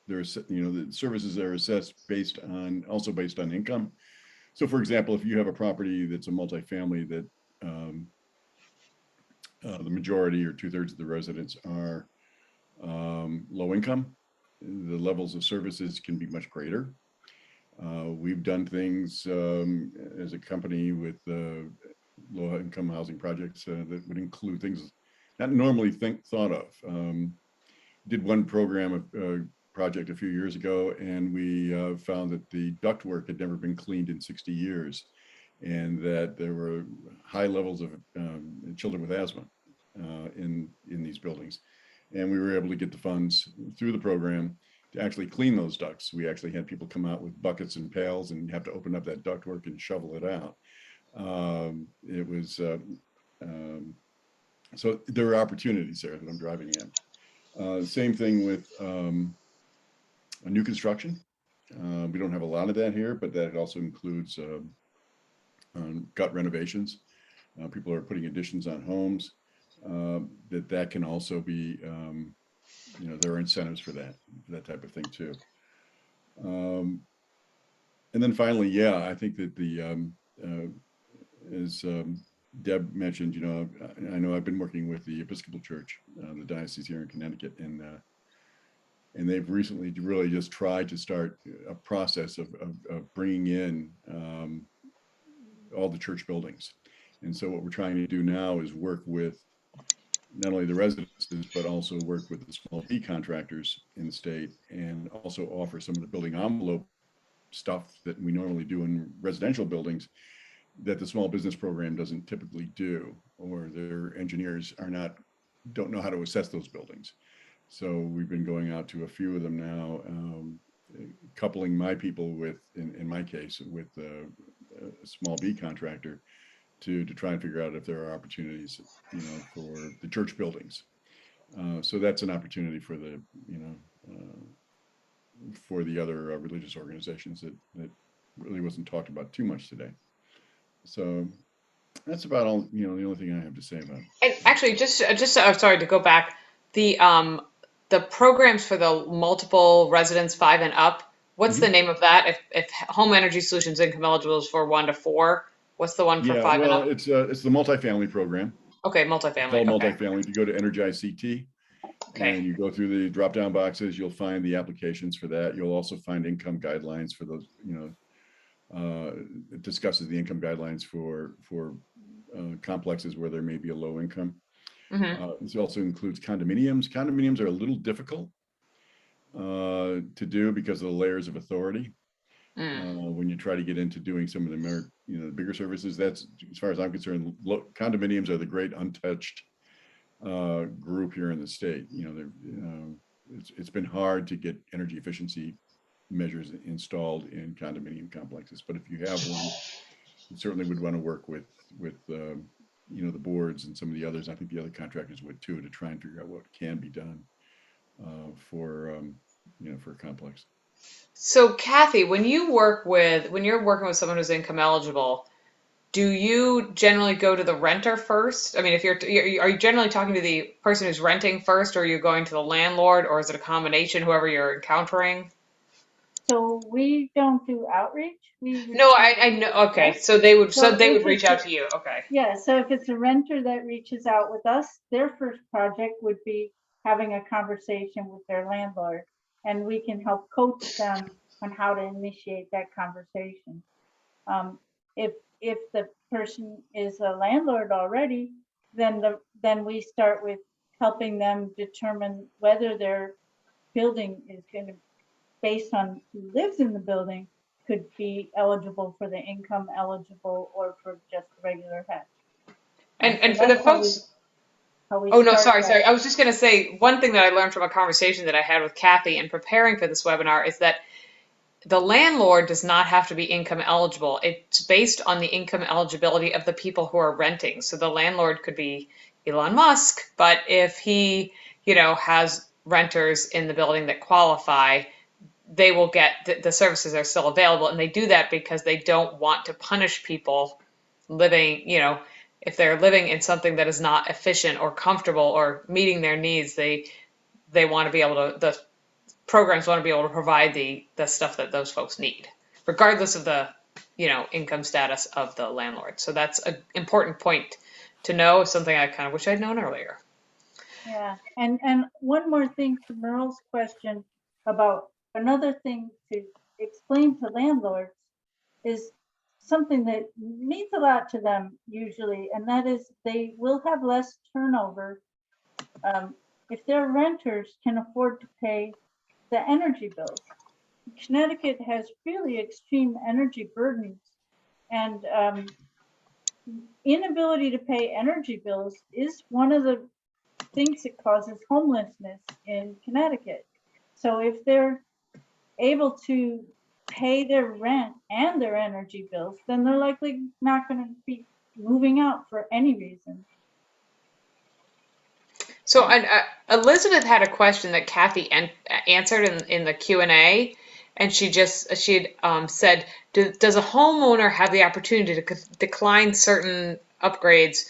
There's the services are assessed based on income. So, for example, if you have a property that's a multifamily that the majority or 2/3 of the residents are low income, the levels of services can be much greater. We've done things as a company with low income housing projects that would include things not normally thought of. Did one project a few years ago, and we found that the ductwork had never been cleaned in 60 years, and that there were high levels of children with asthma in these buildings. And we were able to get the funds through the program to actually clean those ducts. We actually had people come out with buckets and pails and have to open up that ductwork and shovel it out. It was, so there are opportunities there that I'm driving at. Same thing with a new construction. We don't have a lot of that here, but that also includes gut renovations. People are putting additions on homes. That can also be, there are incentives for that type of thing too. And then finally, yeah, I think that as Deb mentioned, I know I've been working with the Episcopal Church, the diocese here in Connecticut, and they've recently really just tried to start a process of bringing in all the church buildings. And so what we're trying to do now is work with not only the residences, but also work with the small B contractors in the state, and also offer some of the building envelope stuff that we normally do in residential buildings that the small business program doesn't typically do, or their engineers don't know how to assess those buildings. So we've been going out to a few of them now, coupling my people with, in my case, with a small B contractor to try and figure out if there are opportunities, for the church buildings. So that's an opportunity for the, for the other religious organizations that really wasn't talked about too much today. So that's about all, the only thing I have to say about it. And actually, I'm sorry to go back. The programs for the multiple residents 5 and up. What's the name of that? If home energy solutions income eligible is for 1 to 4, what's the one for 5 and up? It's the multifamily program. Okay, It's multifamily. called Okay. multifamily. If you go to Energize CT, Okay. and you go through the drop-down boxes, you'll find the applications for that. You'll also find income guidelines for those, it discusses the income guidelines for complexes where there may be a low income. This also includes condominiums. Condominiums are a little difficult to do because of the layers of authority. When you try to get into doing some of the more, the bigger services, that's, as far as I'm concerned, condominiums are the great untouched group here in the state. It's been hard to get energy efficiency measures installed in condominium complexes, but if you have one, you certainly would want to work with the boards and some of the others. I think the other contractors would too, to try and figure out what can be done for a complex. So Kathy, when you're working with someone who's income eligible, do you generally go to the renter first? I mean, are you generally talking to the person who's renting first, or are you going to the landlord, or is it a combination, whoever you're encountering? So we don't do outreach. No, I know. Okay, so they would if reach it's out to you. Okay. Yeah, so if it's a renter that reaches out with us, their first project would be having a conversation with their landlord, and we can help coach them on how to initiate that conversation. If the person is a landlord already, then we start with helping them determine whether their building is going to, based on who lives in the building, could be eligible for the income eligible or for just regular HEC. And for the folks. Oh no, sorry. I was just going to say, one thing that I learned from a conversation that I had with Kathy in preparing for this webinar is that the landlord does not have to be income eligible. It's based on the income eligibility of the people who are renting. So the landlord could be Elon Musk, but if he, has renters in the building that qualify, they will get the services are still available. And they do that because they don't want to punish people living, if they're living in something that is not efficient or comfortable or meeting their needs, they want to be able to, the programs want to be able to provide the stuff that those folks need, regardless of the, income status of the landlord. So that's an important point to know, something I kind of wish I'd known earlier. Yeah, and one more thing to Merle's question about another thing to explain to landlords is something that means a lot to them usually, and that is they will have less turnover if their renters can afford to pay the energy bills. Connecticut has really extreme energy burdens, and inability to pay energy bills is one of the thinks it causes homelessness in Connecticut. So if they're able to pay their rent and their energy bills, then they're likely not going to be moving out for any reason. So Elizabeth had a question that Kathy answered in the Q&A, and she had said, does a homeowner have the opportunity to decline certain upgrades,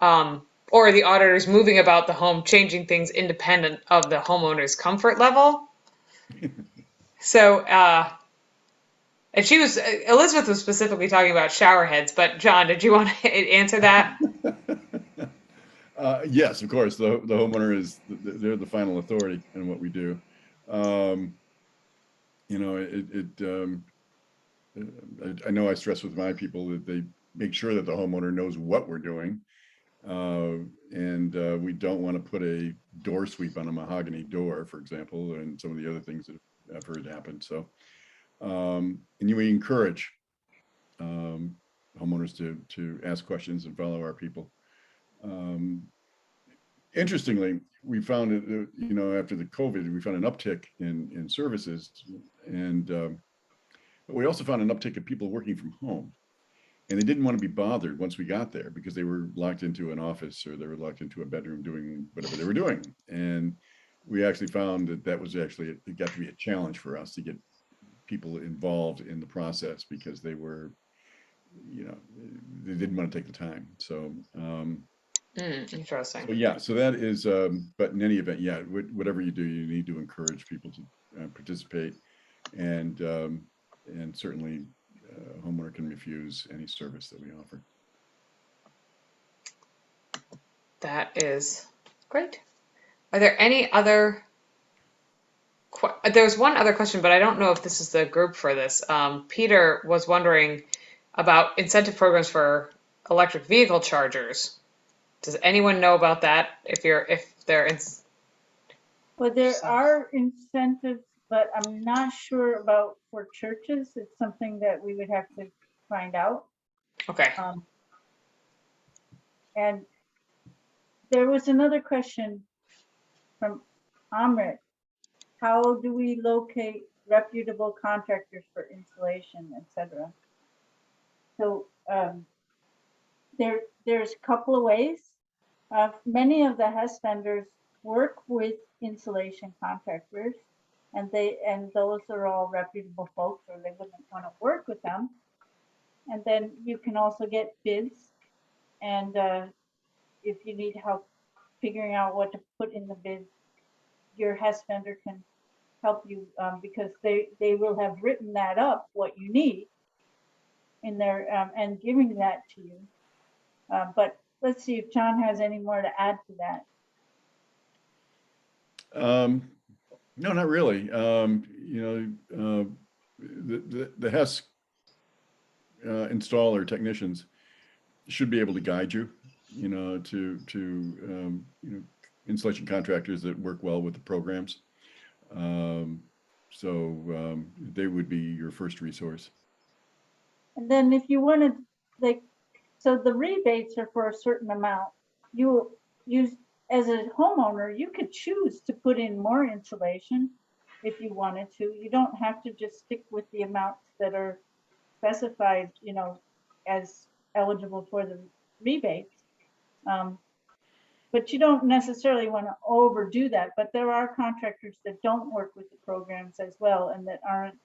or are the auditors moving about the home, changing things independent of the homeowner's comfort level? So, and Elizabeth was specifically talking about shower heads, but John, did you want to answer that? Yes, of course. The homeowner they're the final authority in what we do. You know, I know I stress with my people that they make sure that the homeowner knows what we're doing. And we don't want to put a door sweep on a mahogany door, for example, and some of the other things that I've heard happen. So, and we encourage homeowners to ask questions and follow our people. Interestingly, we found that, you know, after the COVID, we found an uptick in services, and but we also found an uptick of people working from home. And they didn't want to be bothered once we got there because they were locked into an office or they were locked into a bedroom doing whatever they were doing. And we actually found that was actually, it got to be a challenge for us to get people involved in the process because they were, you know, they didn't want to take the time. So, Interesting. so yeah, so that is, but in any event, yeah, whatever you do, you need to encourage people to participate, and certainly a homeowner can refuse any service that we offer. That is great. Are there any other? There was one other question, but I don't know if this is the group for this. Peter was wondering about incentive programs for electric vehicle chargers. Does anyone know about that? If they're in. Well, there are incentives, but I'm not sure about for churches. It's something that we would have to find out. Okay. And there was another question from Amrit. How do we locate reputable contractors for installation, etc.? So there's a couple of ways. Many of the HES vendors work with insulation contractors, and those are all reputable folks, or they wouldn't want to work with them. And then you can also get bids, and if you need help figuring out what to put in the bid, your HES vendor can help you because they will have written that up, what you need in there, and giving that to you. But let's see if John has any more to add to that. No, not really. You know, the HES installer technicians should be able to guide you, you know, to you know, installation contractors that work well with the programs. So they would be your first resource. And then if you wanted, like, so the rebates are for a certain amount. You use, as a homeowner, you could choose to put in more insulation if you wanted to. You don't have to just stick with the amounts that are specified, you know, as eligible for the rebates. But you don't necessarily want to overdo that. But there are contractors that don't work with the programs as well, and that aren't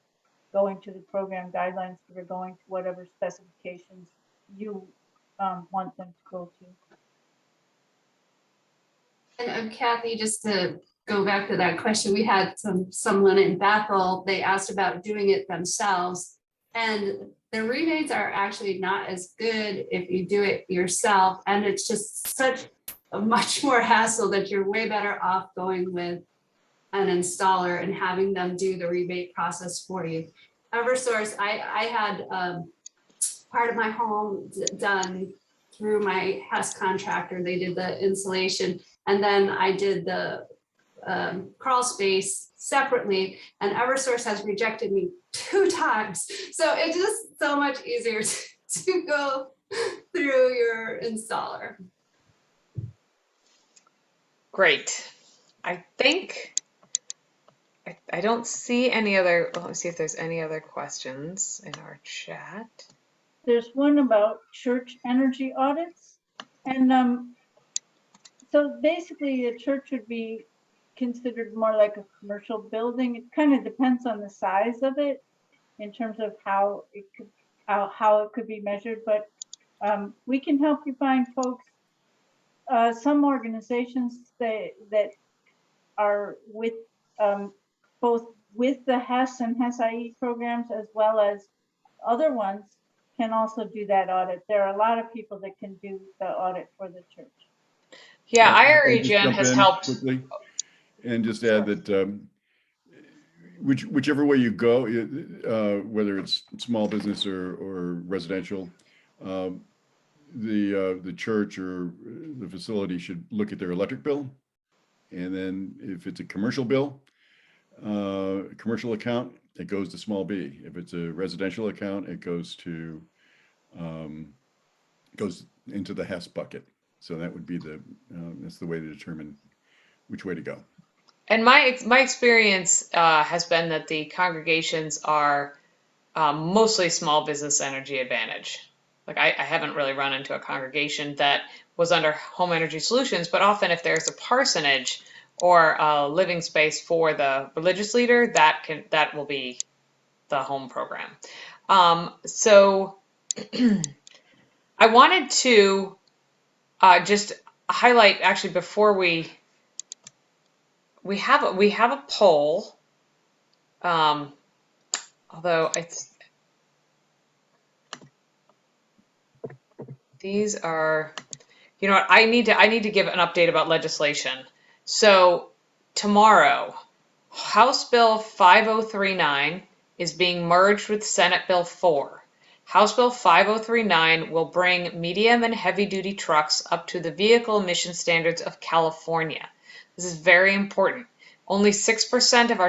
going to the program guidelines, that are going to whatever specifications you want them to go to. And Kathy, just to go back to that question, we had someone in Bethel, they asked about doing it themselves. And the rebates are actually not as good if you do it yourself. And it's just such a much more hassle that you're way better off going with an installer and having them do the rebate process for you. Eversource, I had part of my home done through my HES contractor. They did the insulation, and then I did the crawl space separately, and Eversource has rejected me 2 times. So it's just so much easier to go through your installer. Great. I think I don't see any other. Well, let me see if there's any other questions in our chat. There's one about church energy audits. And so basically a church would be considered more like a commercial building. It kind of depends on the size of it in terms of how it could be measured, but we can help you find folks. Some organizations that are with both with the HES and HES-IE programs, as well as other ones, can also do that audit. There are a lot of people that can do the audit for the church. Yeah, I'll just IREGN jump has in helped. quickly and just add that whichever way you go, whether it's small business or residential, the church or the facility should look at their electric bill. And then if it's a commercial bill, commercial account, it goes to small b. If it's a residential account, it goes into the HES bucket. So that would be that's the way to determine which way to go. And my experience has been that the congregations are mostly small business energy advantage. Like I haven't really run into a congregation that was under home energy solutions, but often if there's a parsonage or a living space for the religious leader, that will be the home program. So I wanted to just highlight, actually, before we have a poll, although these are, you know what, I need to give an update about legislation. So tomorrow, House Bill 5039 is being merged with Senate Bill 4. House Bill 5039 will bring medium and heavy duty trucks up to the vehicle emission standards of California. This is very important. Only 6% of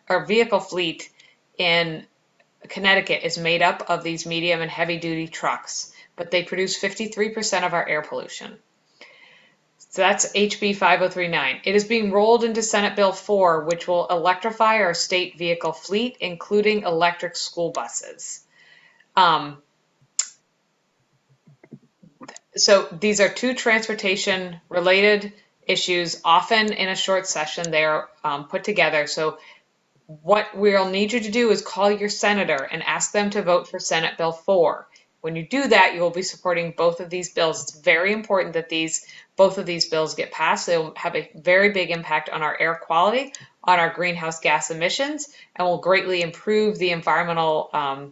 our vehicle fleet in Connecticut is made up of these medium and heavy duty trucks, but they produce 53% of our air pollution. So that's HB 5039. It is being rolled into Senate Bill 4, which will electrify our state vehicle fleet, including electric school buses. So these are two transportation related issues. Often in a short session, they are put together. So what we'll need you to do is call your senator and ask them to vote for Senate Bill 4. When you do that, you will be supporting both of these bills. It's very important that both of these bills get passed. They'll have a very big impact on our air quality, on our greenhouse gas emissions, and will greatly improve the environmental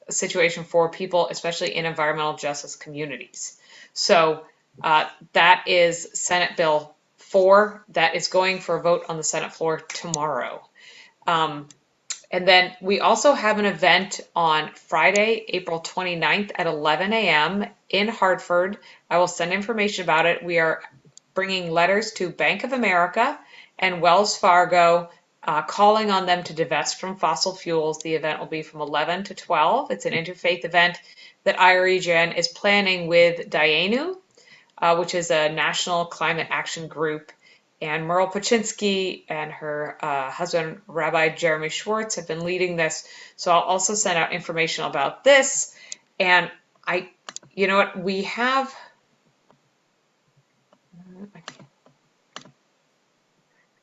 situation for people, especially in environmental justice communities. So that is Senate Bill 4 that is going for a vote on the Senate floor tomorrow. And then we also have an event on Friday, April 29th at 11 a.m. in Hartford. I will send information about it. We are bringing letters to Bank of America and Wells Fargo, calling on them to divest from fossil fuels. The event will be from 11 to 12. It's an interfaith event that IREGN is planning with Dianu, which is a national climate action group. And Merle Paczynski and her husband, Rabbi Jeremy Schwartz, have been leading this. So I'll also send out information about this. And you know what, we have,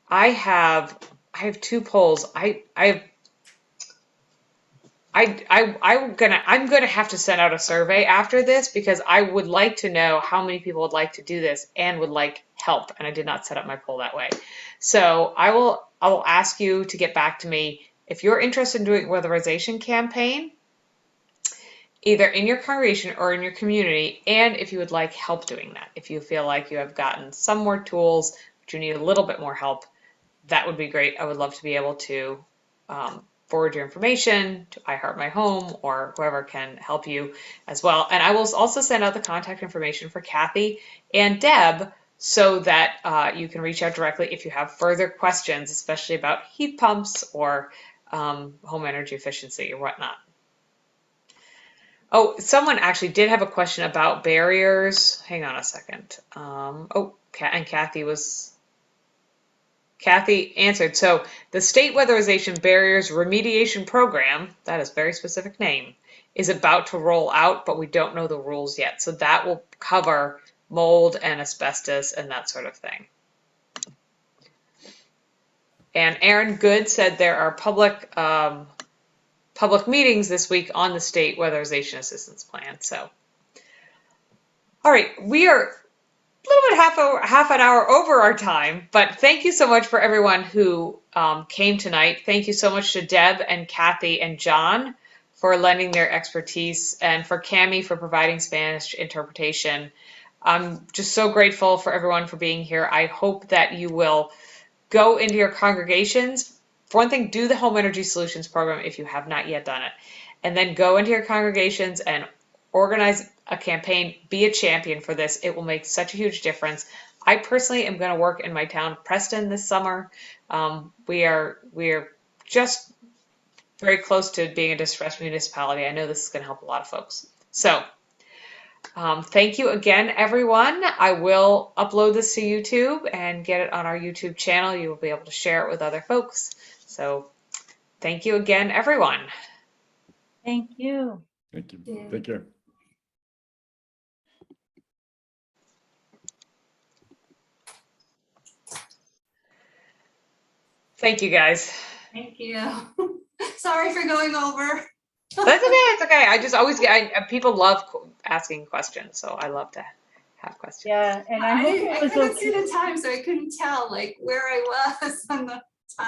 I have two polls. I'm gonna have to send out a survey after this because I would like to know how many people would like to do this and would like help. And I did not set up my poll that way. So I will ask you to get back to me if you're interested in doing a weatherization campaign, either in your congregation or in your community, and if you would like help doing that. If you feel like you have gotten some more tools, but you need a little bit more help, that would be great. I would love to be able to forward your information to I Heart My Home or whoever can help you as well. And I will also send out the contact information for Kathy and Deb so that you can reach out directly if you have further questions, especially about heat pumps or home energy efficiency or whatnot. Oh, someone actually did have a question about barriers. Hang on a second. And Kathy was Kathy answered. So the State Weatherization Barriers Remediation Program, that is a very specific name, is about to roll out, but we don't know the rules yet. So that will cover mold and asbestos and that sort of thing. And Aaron Good said there are public meetings this week on the State Weatherization Assistance Plan. So, all right, we are a little bit half an hour over our time, but thank you so much for everyone who came tonight. Thank you so much to Deb and Kathy and John for lending their expertise, and for Cami for providing Spanish interpretation. I'm just so grateful for everyone for being here. I hope that you will go into your congregations. For one thing, do the Home Energy Solutions program if you have not yet done it. And then go into your congregations and organize a campaign. Be a champion for this. It will make such a huge difference. I personally am going to work in my town, Preston, this summer. We are just very close to being a distressed municipality. I know this is going to help a lot of folks. So thank you again, everyone. I will upload this to YouTube and get it on our YouTube channel. You will be able to share it with other folks. So thank you again, everyone. Thank you. Thank you. Yeah. Take care. Thank you, guys. Thank you. Sorry for going over. That's okay. It's okay. I just always get, people love asking questions, so I love to have questions. Yeah, and I hope it I was couldn't see okay. the time, so I couldn't tell like where I was on the